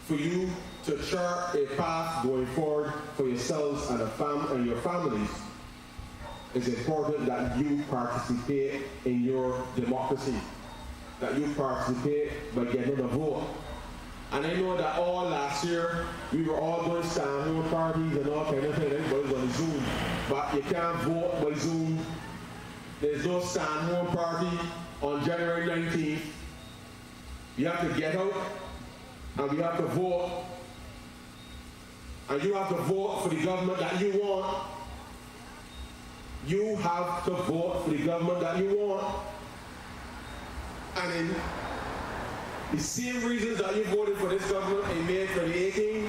for you to chart a path going forward for yourselves and your families, it's important that you participate in your democracy, that you participate by getting a vote. And I know that all last year, we were all doing stand-home parties and all kind of things, everybody was on Zoom, but you can't vote by Zoom. There's no stand-home party on January 19th. You have to get out, and we have to vote, and you have to vote for the government that you want. You have to vote for the government that you want. And in the same reasons that you voted for this government in May 2018,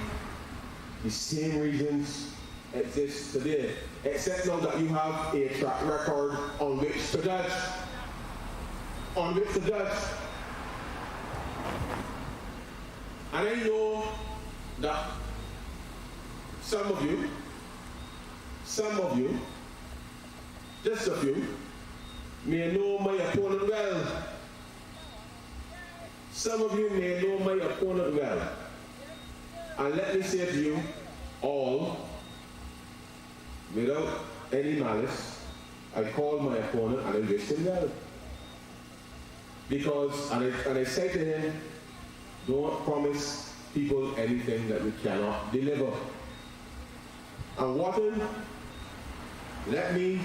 the same reasons exist today, except now that you have a track record on which to judge. On which to judge. And I know that some of you, just a few, may know my opponent well. Some of you may know my opponent well. And let me say to you all, without any malice, I call my opponent and I wish him well. Because, and I say to him, don't promise people anything that we cannot deliver. And Wotton, let me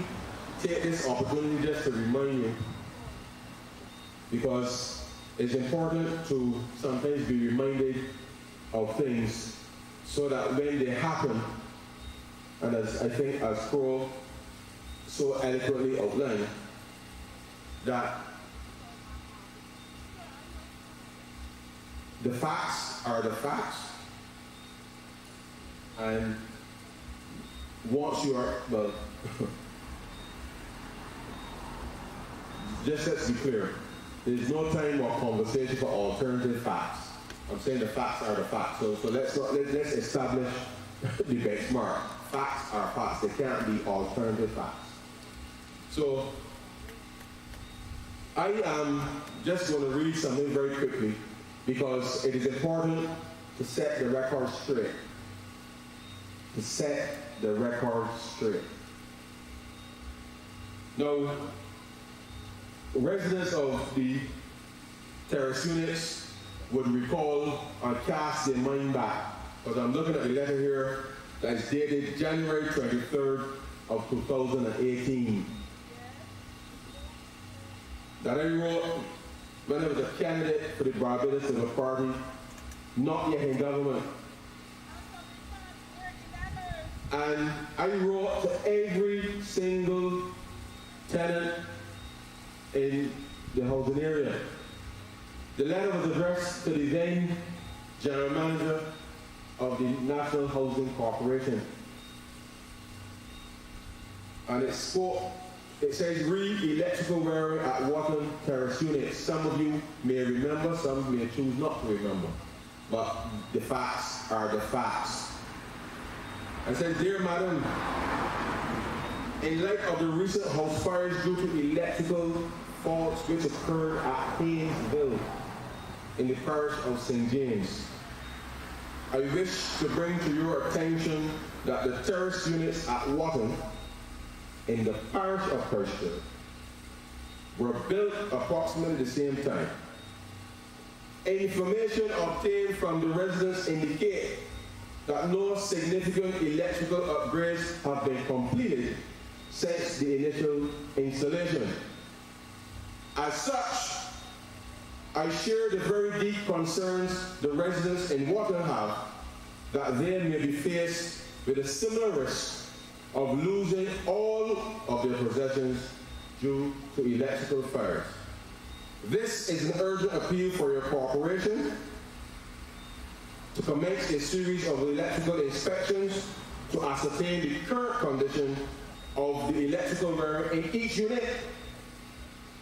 take this opportunity just to remind you, because it's important to sometimes be reminded of things so that when they happen, and as I think as Crow so eloquently outlined, that the facts are the facts, and once you are, well, just let's be clear, there's no time or conversation for alternative facts. I'm saying the facts are the facts. So let's establish the benchmark. Facts are facts. They can't be alternative facts. So I am just going to read something very quickly because it is important to set the record straight. To set the record straight. Now, residents of the terrace units would recall or cast their mind back, because I'm looking at the letter here that is dated January 23rd of 2018. That I wrote when I was a candidate for the Barbados Labour Party, not yet in government. And I wrote to every single tenant in the housing area. The letter was addressed to the then General Manager of the National Housing Corporation. And it says re-electrical wiring at Wotton Terrace units. Some of you may remember, some may choose not to remember. But the facts are the facts. I said, dear madam, in light of the recent house fires due to electrical faults which occurred at Haynesville in the parish of St. James, I wish to bring to your attention that the terrace units at Wotton in the parish of Perthshire were built approximately the same time. information obtained from the residents indicate that no significant electrical upgrades have been completed since the initial installation. As such, I share the very deep concerns the residents in Wotton have that they may be faced with a similar risk of losing all of their possessions due to electrical fires. This is an urgent appeal for your cooperation to commence a series of electrical inspections to ascertain the current condition of the electrical wiring in each unit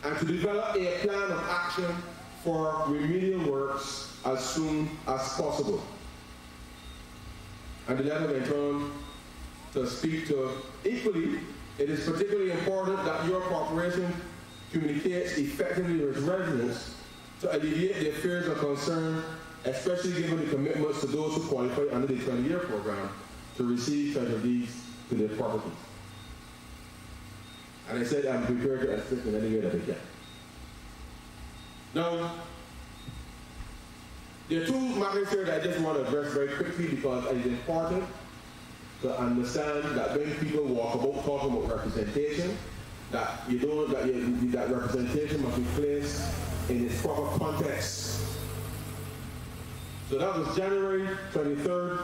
and to develop a plan of action for remedial works as soon as possible. And the letter went on to speak to, equally, it is particularly important that your corporation communicates effectively with residents to alleviate their fears and concern, especially given the commitments to those who qualify under the 20-year program to receive title deeds to their properties. And I said I'm prepared to assist in any way that I can. Now, there are two matters here that I just want to address very quickly because it is important to understand that when people walk about talking about representation, that that representation must be placed in its proper context. So that was January 23rd,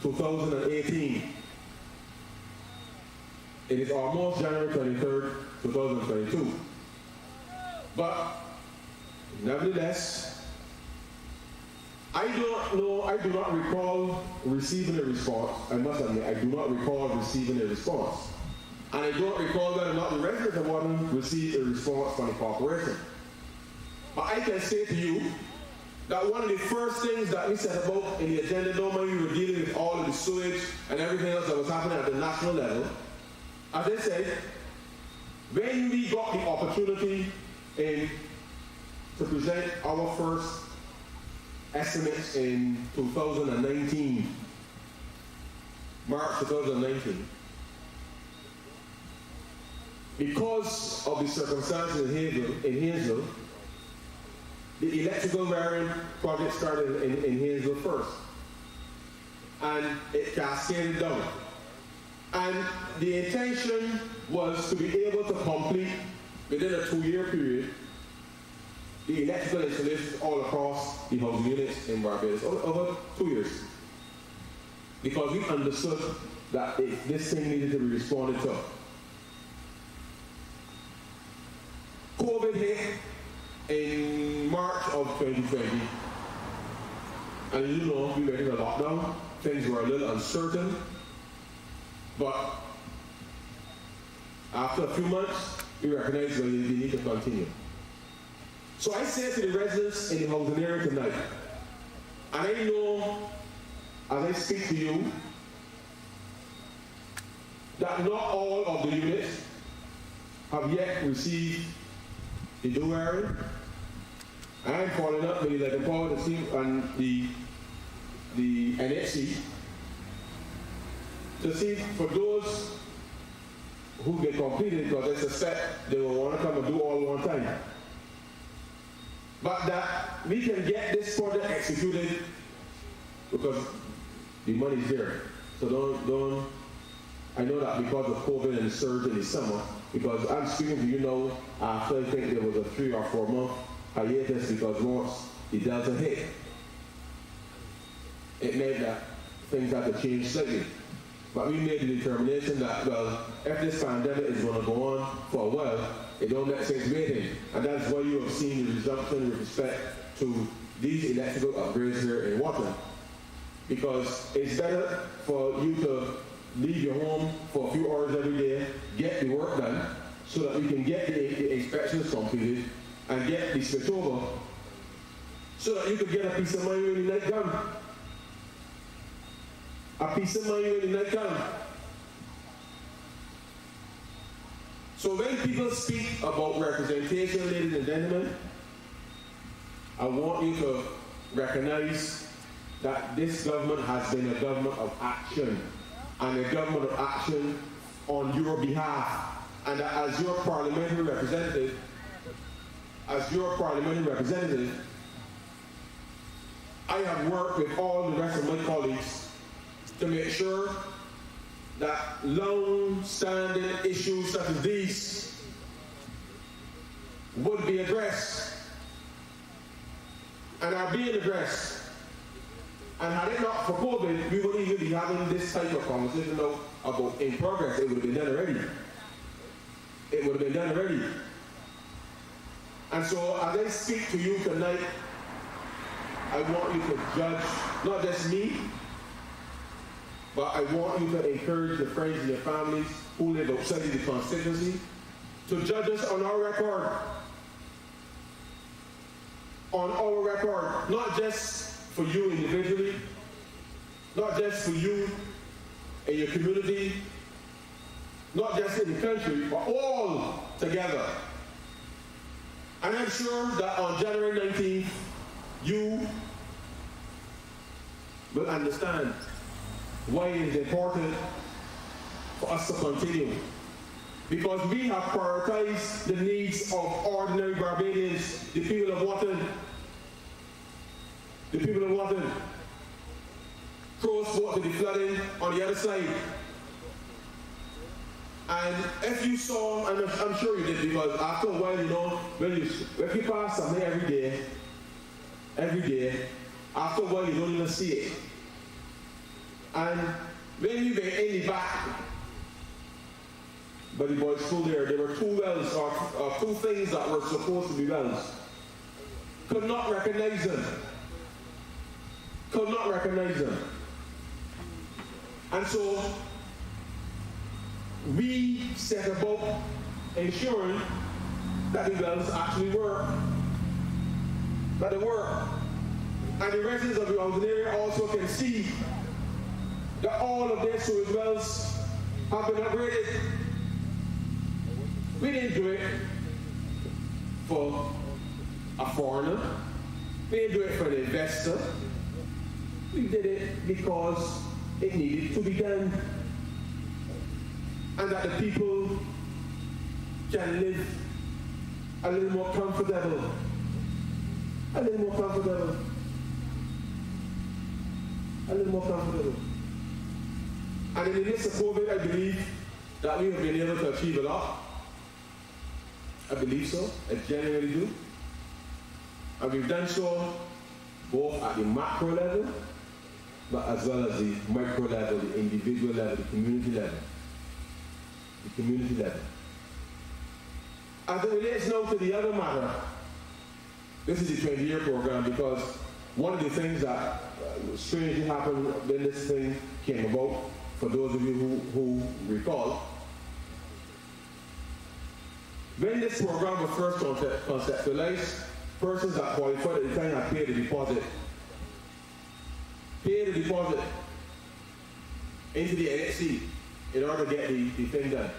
2018. It is almost January 23rd, 2022. But nevertheless, I do not recall receiving a response. I must admit, I do not recall receiving a response. And I don't recall whether or not the residents of Wotton received a response from the corporation. But I can say to you that one of the first things that we set about in the agenda, normally we were dealing with all of the sewage and everything else that was happening at the national level. As I said, when we got the opportunity to present our first estimates in 2019, March 2019, because of the circumstances in Haynesville, the electrical wiring project started in Haynesville first. And it cascaded down. And the intention was to be able to complete, within a 2-year period, the electrical installations all across the housing units in Barbados, over 2 years. Because we understood that this thing needed to be responded to. COVID hit in March of 2020. And we were in a lockdown. Things were a little uncertain. But after a few months, we recognized that we need to continue. So I say to the residents in the housing area tonight, and I know as I speak to you, that not all of the units have yet received the new wiring. I am following up with the Electric Power to see and the NHC to see for those who get completed, because I suspect they will want to come and do all one time. But that we can get this project executed because the money's there. So don't. I know that because of COVID and the surge in the summer, because I'm speaking to you now after I think there was a 3 or 4 month hiatus because once the Delta hit, it meant that things had to change slightly. But we made the determination that, well, if this pandemic is going to go on for a while, it don't make sense waiting. And that's why you have seen the resumption with respect to these electrical upgrades here in Wotton. Because it's better for you to leave your home for a few hours every day, get the work done, so that we can get the inspections completed and get the switch over, so that you can get a piece of mind when the night comes. A piece of mind when the night comes. So when people speak about representation, ladies and gentlemen, I want you to recognize that this government has been a government of action, and a government of action on your behalf. And that as your parliamentary representative, I have worked with all the rest of my colleagues to make sure that long-standing issues such as these would be addressed and are being addressed. And had it not for COVID, we wouldn't even be having this type of conversation now about in progress. It would have been done already. It would have been done already. And so as I speak to you tonight, I want you to judge not just me, but I want you to encourage your friends and your families who live outside of the constituency to judge us on our record. On our record, not just for you individually, not just for you and your community, not just in the country, but all together. And I'm sure that on January 19th, you will understand why it is important for us to continue. Because we have prioritized the needs of ordinary Barbadians, the people of Wotton. The people of Wotton. Close to the flooding on the other side. And if you saw, and I'm sure you did, because after a while, you know, if you pass something every day, after a while you don't even see it. And when we were in the back, but the boys still there were two wells, or two things that were supposed to be wells. Could not recognize them. Could not recognize them. And so, we set about ensuring that the wells actually work. That they work. And the residents of the Wotton area also can see that all of their sewage wells have been upgraded. We didn't do it for a foreigner. We didn't do it for an investor. We did it because it needed to be done. And that the people can live a little more comfortable. A little more comfortable. A little more comfortable. And in the midst of COVID, I believe that we have been able to achieve a lot. I believe so. I genuinely do. And we've done so both at the macro level, but as well as the micro level, the individual level, the community level. The community level. As it relates now to the other matter, this is the 20-year program, because one of the things that strangely happened when this thing came about, for those of you who recall, when this program was first conceptualized, persons that qualified at the time had paid a deposit. Paid a deposit into the NXC in order to get the thing done.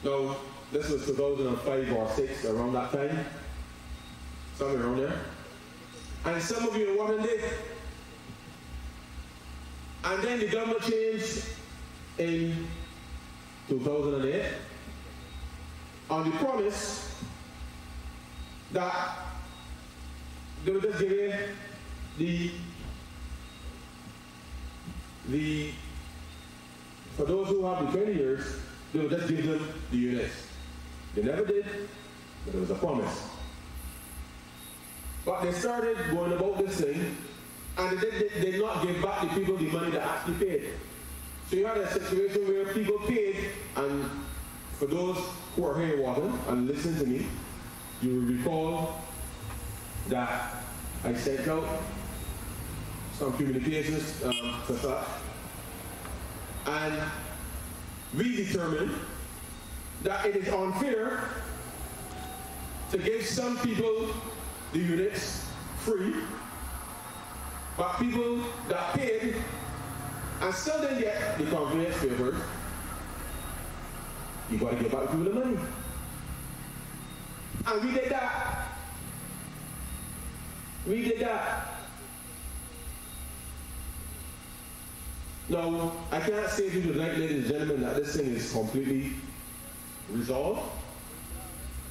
Now, this was 2005 or 6, around that time. Somewhere around there. And some of you in Wotton did. And then the government changed in 2008 on the promise that they would just give in the for those who have the 20 years, they would just give them the units. They never did, but it was a promise. But they started going about this thing, and they did not give back the people the money that actually paid. So you had a situation where people paid, and for those who are here in Wotton and listen to me, you will recall that I sent out some communications to such, and we determined that it is unfair to give some people the units free, but people that paid and still didn't get the conveyance papers, you got to give back people the money. And we did that. We did that. Now, I can't say to you tonight, ladies and gentlemen, that this thing is completely resolved.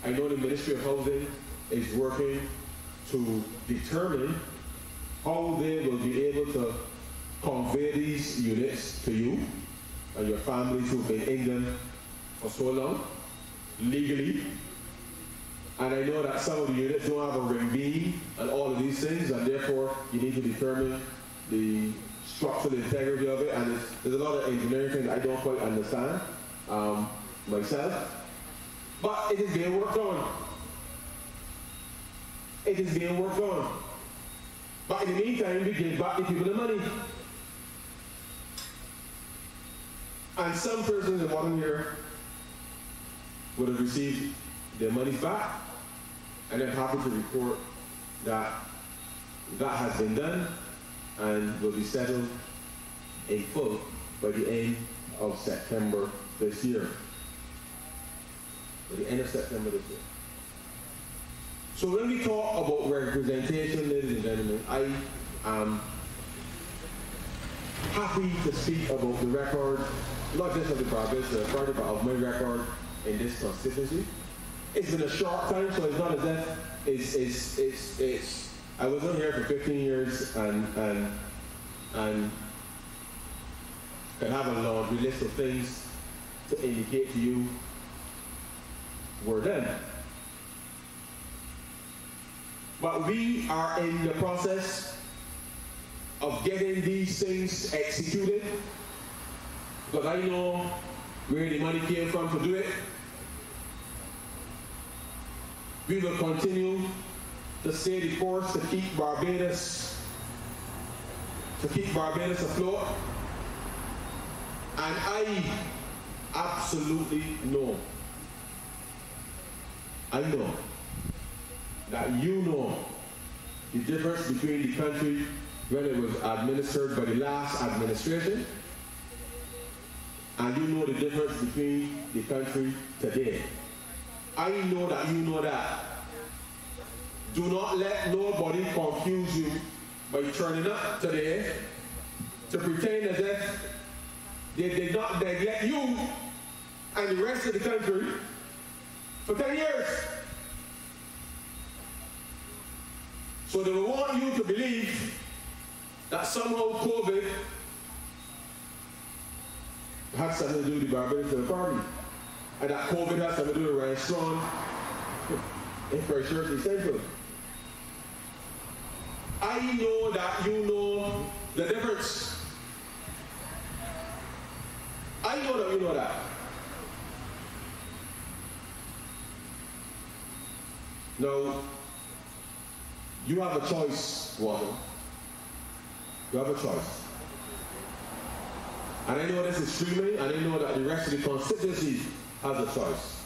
I know the Ministry of Housing is working to determine how they will be able to convey these units to you and your families who've been in them for so long, legally. And I know that some of the units don't have a ring beam and all of these things, and therefore you need to determine the structural integrity of it, and there's a lot of engineering things I don't quite understand myself. But it is being worked on. It is being worked on. But in the meantime, we give back the people the money. And some persons in Wotton here would have received their money back, and I'm happy to report that that has been done and will be settled in full by the end of September this year. By the end of September this year. So when we talk about representation, ladies and gentlemen, I am happy to speak about the record, not just of the Barbados, but of my record in this constituency. It's been a short time, so it's not as if it's I was on here for 15 years and can have a laundry list of things to indicate to you we're done. But we are in the process of getting these things executed, because I know where the money came from to do it. We will continue to stay the course to keep Barbados afloat. And I absolutely know, that you know the difference between the country when it was administered by the last administration, and you know the difference between the country today. I know that you know that. Do not let nobody confuse you by turning up today to pretend as if they did not neglect you and the rest of the country for 10 years. So they will want you to believe that somehow COVID has something to do with the Barbados economy, and that COVID has something to do with restaurant infrastructure central. I know that you know the difference. I know that you know that. Now, you have a choice, Wotton. You have a choice. And I know this is streaming, and I know that the rest of the constituency has a choice.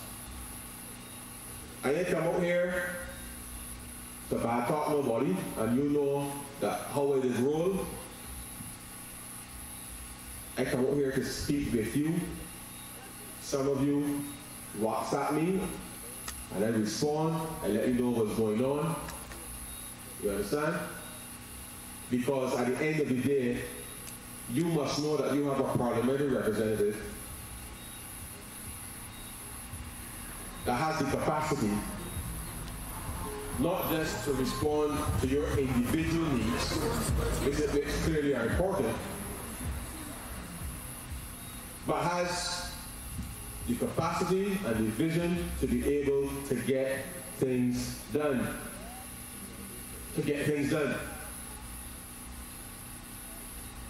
I ain't come out here to bad talk nobody, and you know that how it is rolled. I come out here to speak with you. Some of you WhatsApp me, and I respond and let you know what's going on. You understand? Because at the end of the day, you must know that you have a parliamentary representative that has the capacity not just to respond to your individual needs, which clearly are important, but has the capacity and the vision to be able to get things done.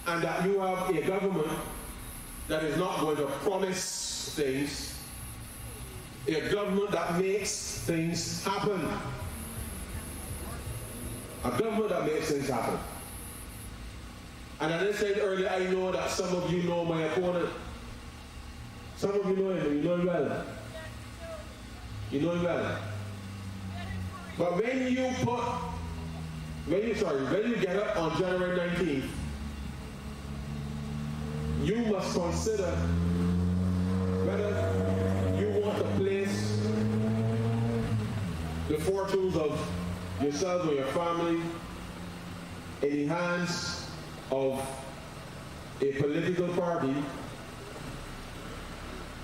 And that you have a government that is not going to promise things, a government that makes things happen. A government that makes things happen. And as I said earlier, I know that some of you know my opponent. Some of you know him, you know him well. You know him well. But when you get up on January 19th, you must consider whether you want to place the fortunes of yourself or your family in the hands of a political party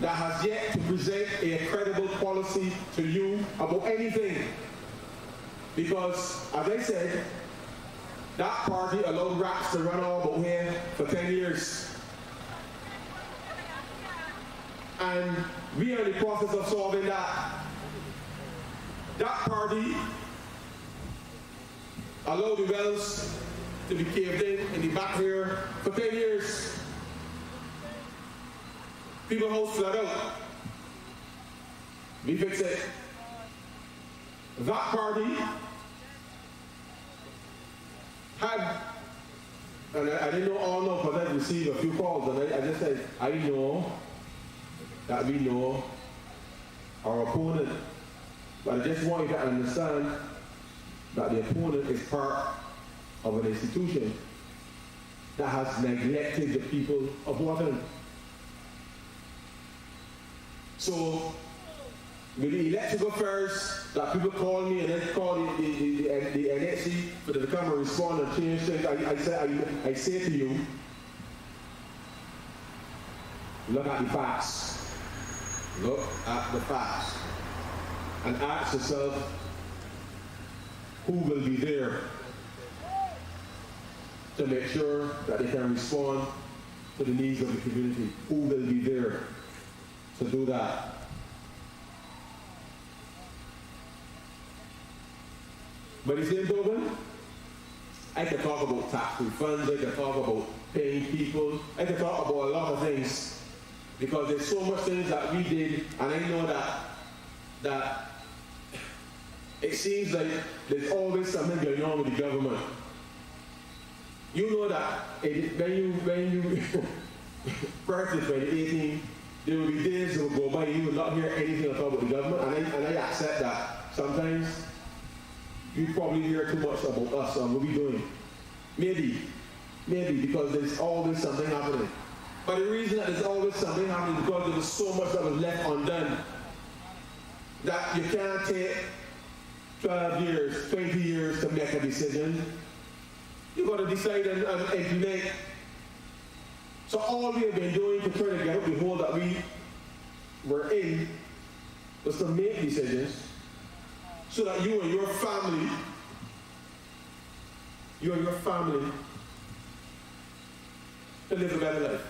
that has yet to present a credible policy to you about anything. Because, as I said, That party allowed rats to run all over here for 10 years. And we are in the process of solving that. That party allowed the wells to be caved in the back here for 10 years. People's house flood out. We fix it. That party had, and I didn't know all know because I received a few calls, and I just said, I know that we know our opponent, but I just want you to understand that the opponent is part of an institution that has neglected the people of Wotton. So, with the electrical affairs that people call me and then call the NXC for them to come and respond and change things, I say to you, look at the facts. Look at the facts. And ask yourself, who will be there to make sure that they can respond to the needs of the community? Who will be there to do that? But the same token, I can talk about tax refunds, I can talk about paying people, I can talk about a lot of things, because there's so much things that we did, and I know that it seems like there's always something going on with the government. You know that when you prior to 2018, there will be days that will go by and you will not hear anything at all about the government, and I accept that. Sometimes you probably hear too much about us and what we're doing. Maybe, because there's always something happening. But the reason that there's always something happening is because there's so much that was left undone that you can't take 12 years, 20 years to make a decision. You've got to decide and implement. So all we have been doing to try to get out the hole that we were in was to make decisions so that you and your family can live a better life.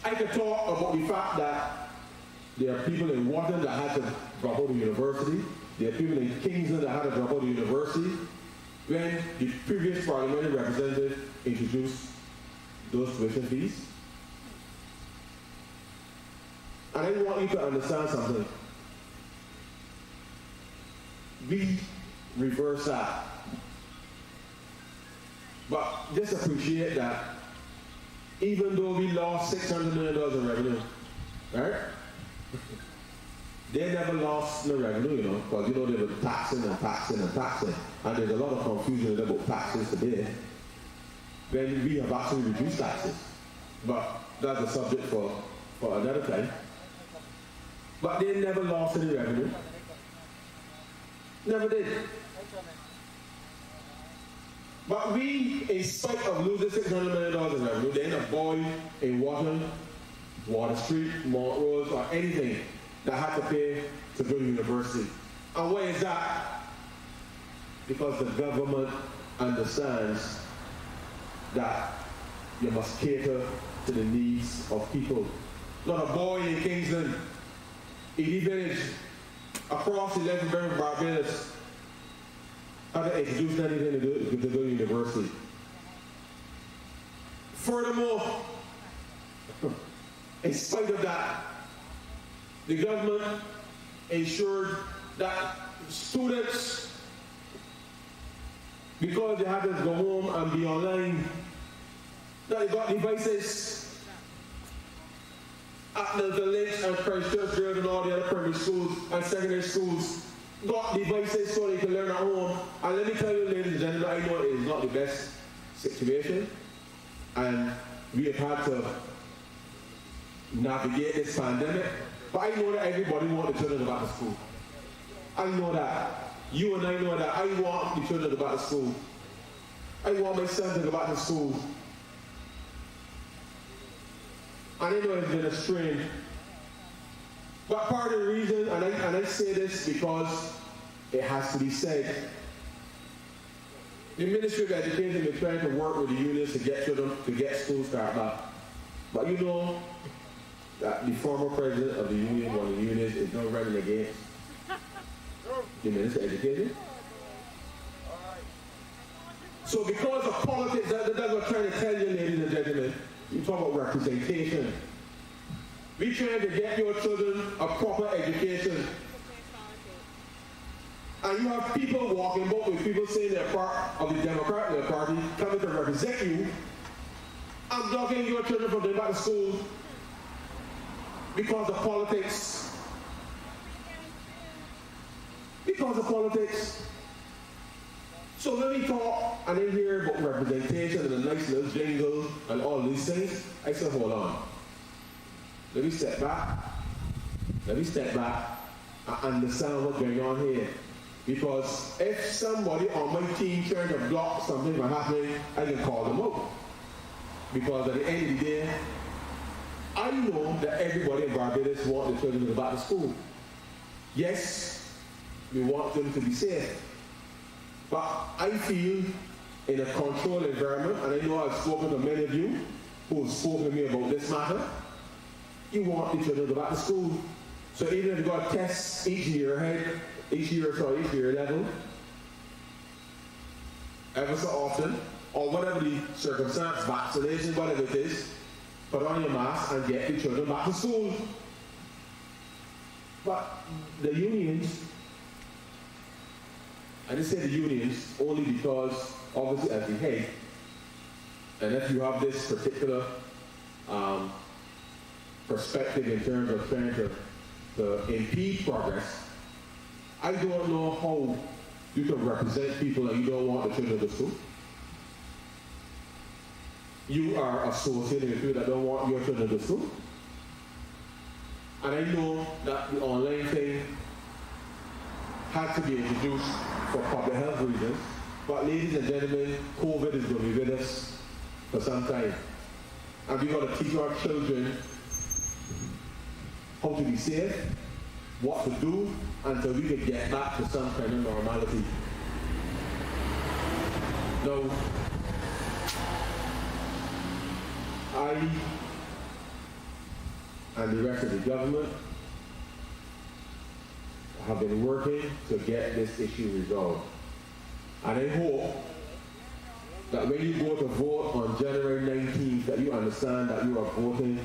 I can talk about the fact that there are people in Wotton that had to drop out of university. There are people in Kingston that had to drop out of university when the previous parliamentary representative introduced those tuition fees. And I want you to understand something. We reverse that. But just appreciate that even though we lost $600 million in revenue, right? They never lost the revenue, you know, because you know they were taxing. And there's a lot of confusion about taxes today. Then we have actually reduced taxes. But that's a subject for another time. But they never lost any revenue. Never did. But we, in spite of losing $600 million in revenue, then a boy in Wotton, Water Street, Montrose, or anything that had to pay to go to university. And why is that? Because the government understands that you must cater to the needs of people. Not a boy in Kingston, Edie Village, across the Legendary Barbados, had to introduce anything to go to university. Furthermore, in spite of that, the government ensured that students, because they had to go home and be online, that they got devices at the Lynch and Christchurch Girls and all the other primary schools and secondary schools got devices so they can learn at home. And let me tell you, ladies and gentlemen, I know it is not the best situation, and we have had to navigate this pandemic. But I know that everybody wants the children to go back to school. I know that. You and I know that. I want the children to go back to school. I want my son to go back to school. And I know it's been a strain. But part of the reason, and I say this because it has to be said, The Ministry of Education is trying to work with the unions to get school start back. But you know that the former president of the union, one of the unions, is not running against the Minister of Education. So because of politics, that's what I'm trying to tell you, ladies and gentlemen. You talk about representation. We're trying to get your children a proper education. And you have people walking about with people saying they're part of the Democratic Party coming to represent you. I'm blocking your children from going back to school because of politics. Because of politics. So when we talk and then hear about representation and a nice little jingle and all these things, I said, hold on. Let me step back. Let me step back and understand what's going on here. Because if somebody on my team trying to block something from happening, I can call them out. Because at the end of the day, I know that everybody in Barbados wants the children to go back to school. Yes, we want them to be safe. But I feel in a controlled environment, and I know I've spoken to many of you who have spoken to me about this matter, you want the children to go back to school. So even if you've got tests each year level, ever so often, or whatever the circumstance, vaccination, whatever it is, put on your mask and get the children back to school. But the unions, I just say the unions only because obviously as the head, and if you have this particular perspective in terms of trying to impede progress, I don't know how you can represent people and you don't want the children to school. You are associated with people that don't want your children to school. And I know that the online thing had to be introduced for public health reasons, but ladies and gentlemen, COVID is going to be with us for some time. And we've got to teach our children how to be safe, what to do, until we can get back to some kind of normality. Now, I and the rest of the government have been working to get this issue resolved. And I hope that when you go to vote on January 19th, that you understand that you are voting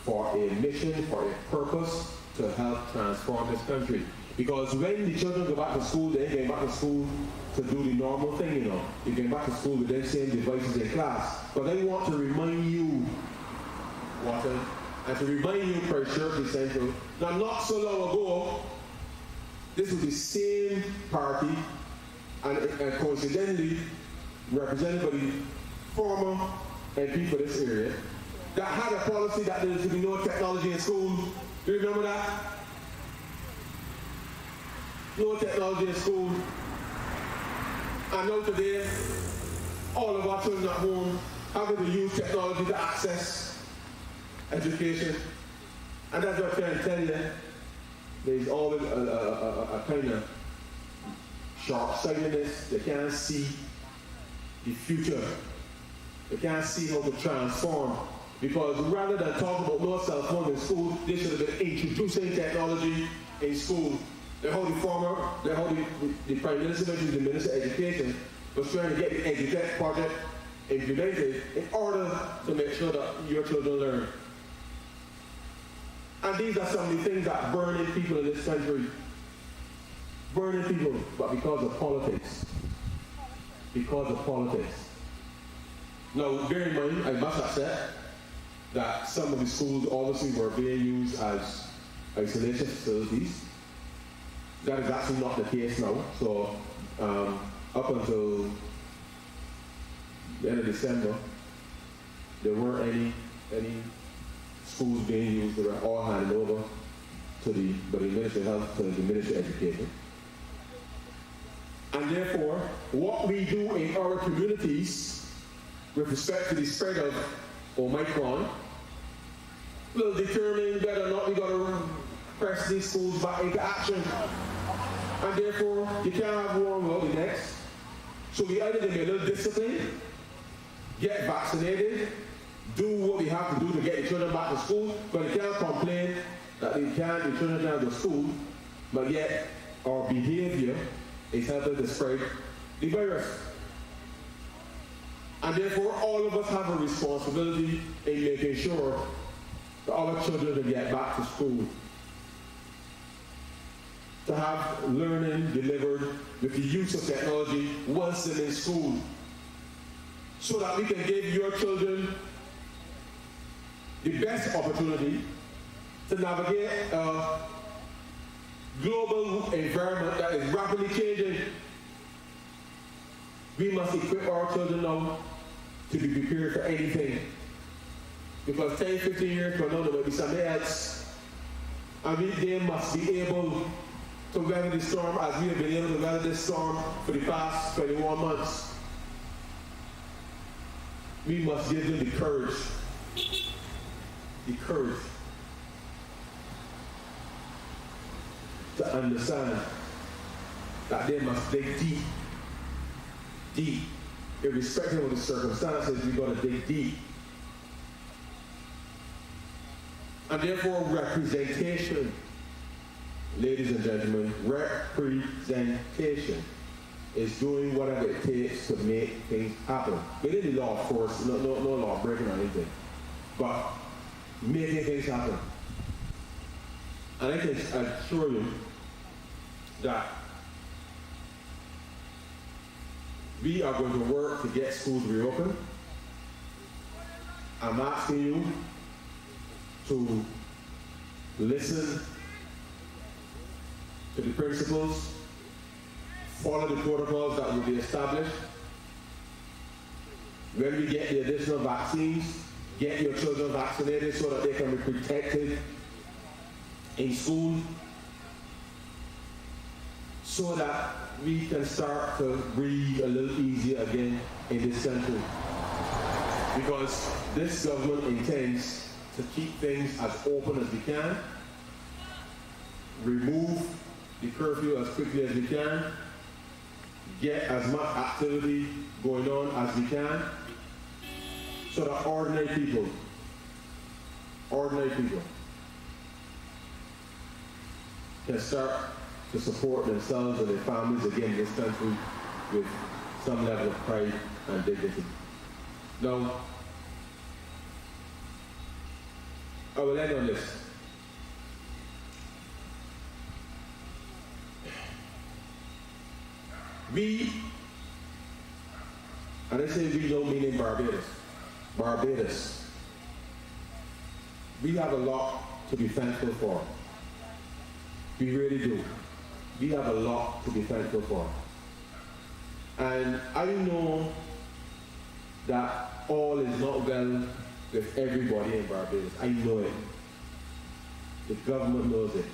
for a mission, for a purpose to help transform this country. Because when the children go back to school, they ain't going back to school to do the normal thing, you know. They're going back to school with them same devices in class. But they want to remind you, Wotton, and to remind you, Pressure Central, now not so long ago, this was the same party, and coincidentally, represented by the former MP for this area, that had a policy that there should be no technology in school. Do you remember that? No technology in school. And now today, all of our children at home having to use technology to access education. And that's what I'm trying to tell you. There's always a kind of sharp-sightedness. They can't see the future. They can't see how to transform. Because rather than talk about no cell phone in school, they should have been introducing technology in school. The Prime Minister, which is the Minister of Education, was trying to get the EduTech project implemented in order to make sure that your children learn. And these are some of the things that burn in people in this country. Burning people, but because of politics. Because of politics. Now, bear in mind, I must accept that some of the schools obviously were being used as isolation facilities. That is actually not the case now. So, up until the end of December, there weren't any schools being used. They were all handed over to the Ministry of Health, to the Ministry of Education. And therefore, what we do in our communities with respect to the spread of Omicron will determine whether or not we're going to press these schools back into action. And therefore, you can't have one without the next. So we either going to be a little disciplined, get vaccinated, do what we have to do to get the children back to school, but they can't complain that the children can't go to school, but yet our behavior is helping to spread the virus. And therefore, all of us have a responsibility in making sure that our children can get back to school, to have learning delivered with the use of technology once they're in school, so that we can give your children the best opportunity to navigate a global environment that is rapidly changing. We must equip our children now to be prepared for anything. Because 10, 15 years from now, there will be something else. And they must be able to weather the storm as we have been able to weather this storm for the past 21 months. We must give them the courage to understand that they must dig deep, irrespective of the circumstances. We've got to dig deep. And therefore, representation, ladies and gentlemen, representation is doing whatever it takes to make things happen. Within the law, of course, no law breaking or anything, but making things happen. And I can assure you that we are going to work to get schools reopened. I'm asking you to listen to the principles, follow the protocols that will be established. When we get the additional vaccines, get your children vaccinated so that they can be protected in school, so that we can start to breathe a little easier again in this country. Because this government intends to keep things as open as we can, remove the curfew as quickly as we can, get as much activity going on as we can, so that ordinary people can start to support themselves and their families again in this country with some level of pride and dignity. Now, I will end on this. We, and I say we don't mean in Barbados, we have a lot to be thankful for. We really do. We have a lot to be thankful for. And I know that all is not well with everybody in Barbados. I know it. The government knows it.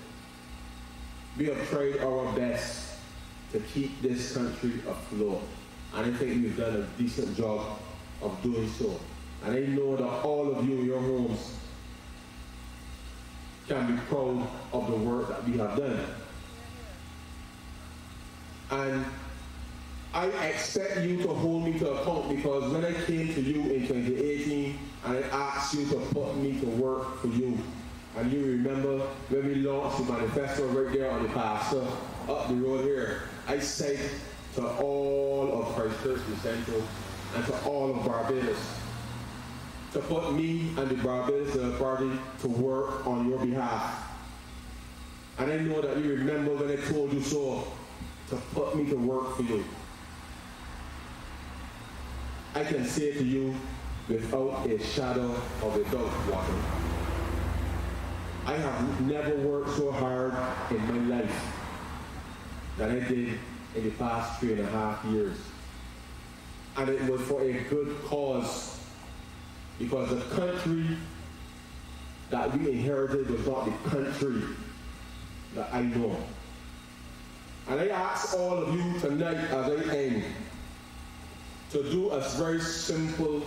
We have tried our best to keep this country afloat. And I think we've done a decent job of doing so. And I know that all of you in your homes can be proud of the work that we have done. And I expect you to hold me to account, because when I came to you in 2018 and I asked you to put me to work for you, and you remember when we launched the manifesto right there on the pasture up the road here, I said to all of Christchurch Central and to all of Barbados to put me and the Barbados Party to work on your behalf. And I know that you remember when I told you so, to put me to work for you. I can say to you without a shadow of a doubt, Wotton, I have never worked so hard in my life than I did in the past 3.5 years. And it was for a good cause, because the country that we inherited was not the country that I know. And I ask all of you tonight as I end to do a very simple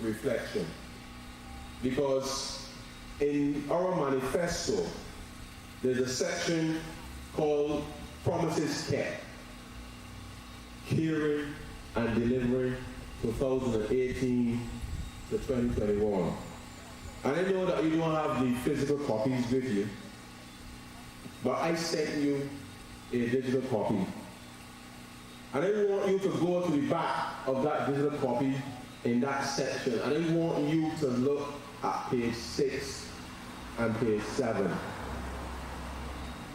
reflection. Because in our manifesto, there's a section called Promises Kept. Caring and Delivering 2018 to 2021. And I know that you don't have the physical copies with you, but I sent you a digital copy. And I want you to go to the back of that digital copy in that section, and I want you to look at page 6 and page 7.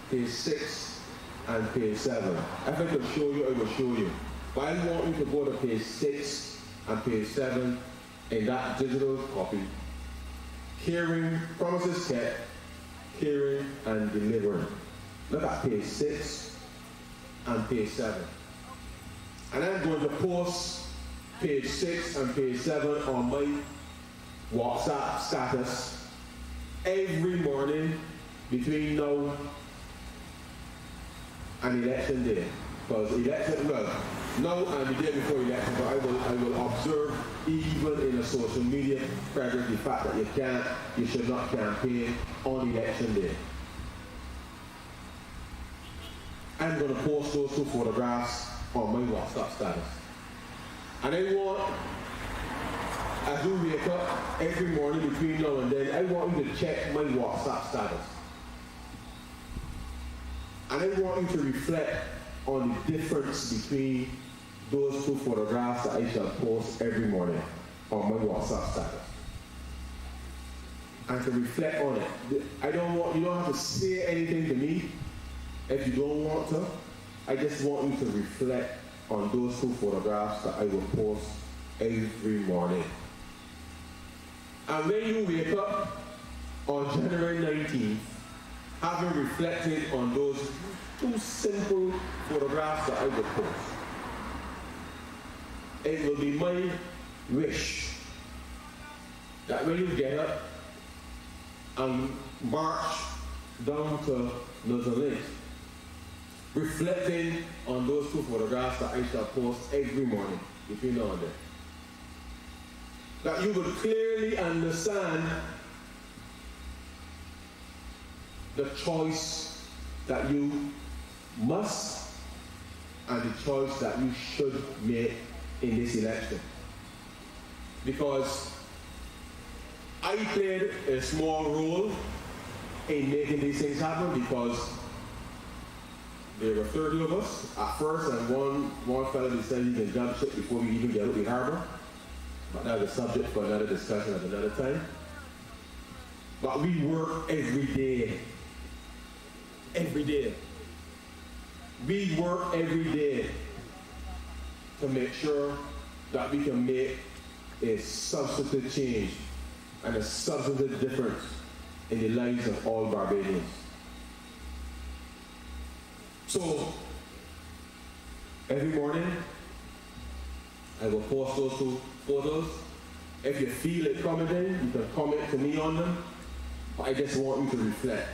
Page 6 and page 7. If I could show you, I will show you. But I want you to go to page 6 and page 7 in that digital copy. Caring, promises kept, caring and delivering. Look at page 6 and page 7. And I'm going to post page 6 and page 7 on my WhatsApp status every morning between now and election day. Because election, well, now and the day before election, but I will observe even in a social media presence the fact that you should not campaign on election day. I'm going to post those 2 photographs on my WhatsApp status. And I want, as you wake up every morning between now and then, I want you to check my WhatsApp status. And I want you to reflect on the difference between those 2 photographs that I shall post every morning on my WhatsApp status. And to reflect on it. You don't have to say anything to me if you don't want to. I just want you to reflect on those 2 photographs that I will post every morning. And when you wake up on January 19th, having reflected on those 2 simple photographs that I will post, it will be my wish that when you get up and march down to Northern Lake, reflecting on those 2 photographs that I shall post every morning between now and then, that you will clearly understand the choice that you must and the choice that you should make in this election. Because I played a small role in making these things happen, because there were 30 of us at first, and one fellow decided he can jump ship before we even get out the harbor. But that's a subject for another discussion at another time. But we work every day. Every day. We work every day to make sure that we can make a substantive change and a substantive difference in the lives of all Barbadians. So, every morning, I will post those 2 photos. If you feel it commenting, you can comment to me on them. But I just want you to reflect.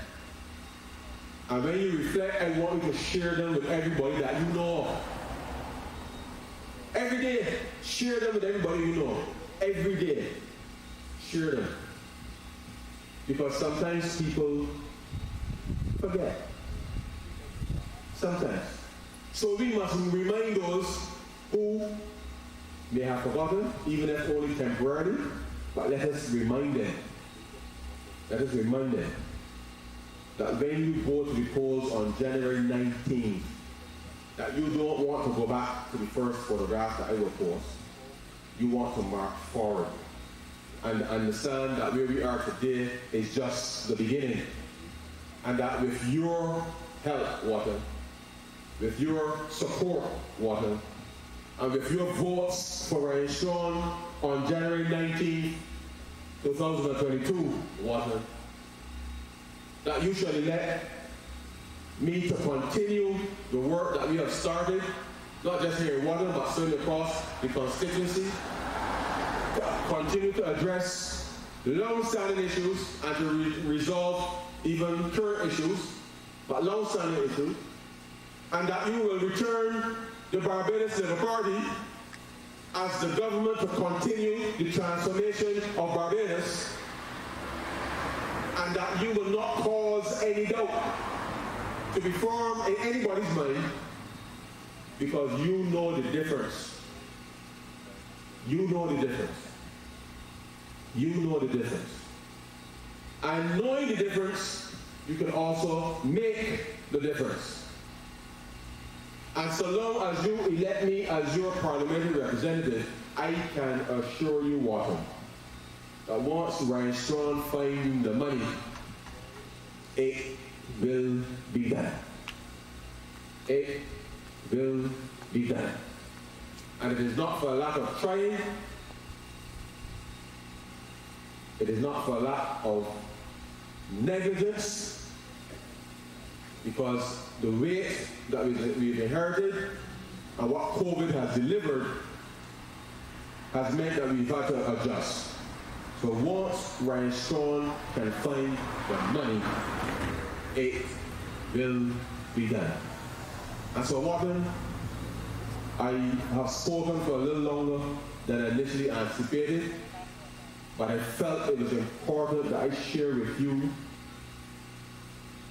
And when you reflect, I want you to share them with everybody that you know. Every day, share them with everybody you know. Every day, share them. Because sometimes people forget. Sometimes. So we must remind those who may have forgotten, even if only temporarily, but let us remind them. Let us remind them that when you go to the polls on January 19th, that you don't want to go back to the first photograph that I will post. You want to march forward and understand that where we are today is just the beginning, and that with your help, Wotton, with your support, Wotton, and with your votes for Ryan Sean on January 19th, 2022, Wotton, that you shall elect me to continue the work that we have started, not just here in Wotton, but certainly across the constituency, to continue to address long-standing issues and to resolve even current issues, but long-standing issues, and that you will return the Barbados Labour Party as the government to continue the transformation of Barbados, and that you will not cause any doubt to be formed in anybody's mind because you know the difference. You know the difference. You know the difference. And knowing the difference, you can also make the difference. And so long as you elect me as your parliamentary representative, I can assure you, Wotton, that once Ryan Strong finds the money, it will be done. It will be done. And it is not for a lack of trying. It is not for a lack of negligence, because the weight that we've inherited and what COVID has delivered has meant that we've had to adjust. So once Ryan Strong can find the money, it will be done. And so, Wotton, I have spoken for a little longer than I initially anticipated, but I felt it was important that I share with you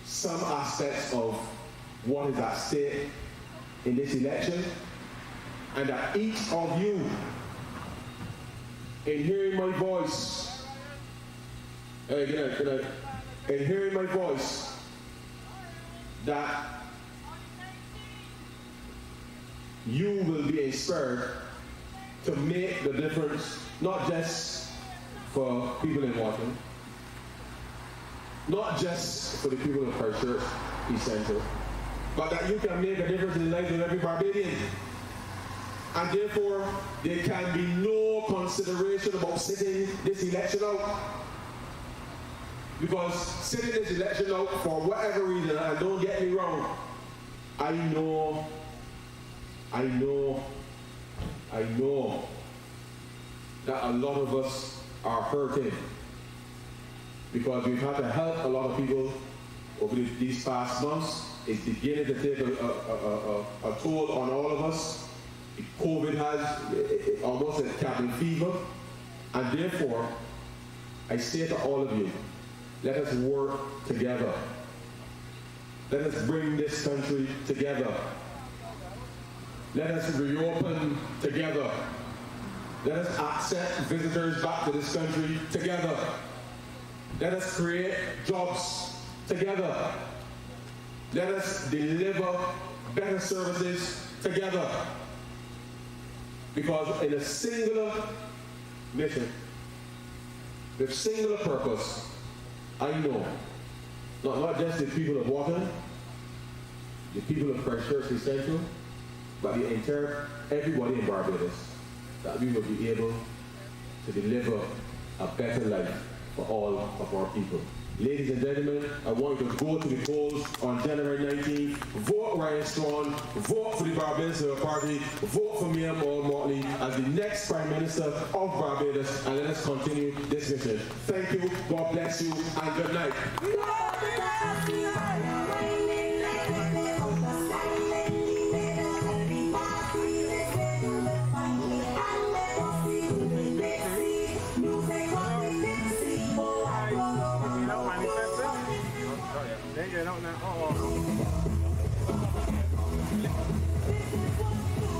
some aspects of what is at stake in this election, and that each of you, in hearing my voice, in hearing my voice, that you will be inspired to make the difference, not just for people in Wotton, not just for the people of Christchurch, East Central, but that you can make a difference in the life of every Barbadian. And therefore, there can be no consideration about sitting this election out. Because sitting this election out for whatever reason, and don't get me wrong, I know that a lot of us are hurting, because we've had to help a lot of people over these past months. It's beginning to take a toll on all of us. COVID has almost a cabin fever, and therefore I say to all of you, let us work together. Let us bring this country together. Let us reopen together. Let us accept visitors back to this country together. Let us create jobs together. Let us deliver better services together. Because in a singular mission, with singular purpose, I know, not just the people of Wotton, the people of Christchurch East Central, but the entire everybody in Barbados, that we will be able to deliver a better life for all of our people. Ladies and gentlemen, I want you to go to the polls on January 19th. Vote Ryan Strong, vote for the Barbados Labour Party, vote for Mayor Paul Motley as the next Prime Minister of Barbados, and let us continue this mission. Thank you, God bless you, and good night. They get out now.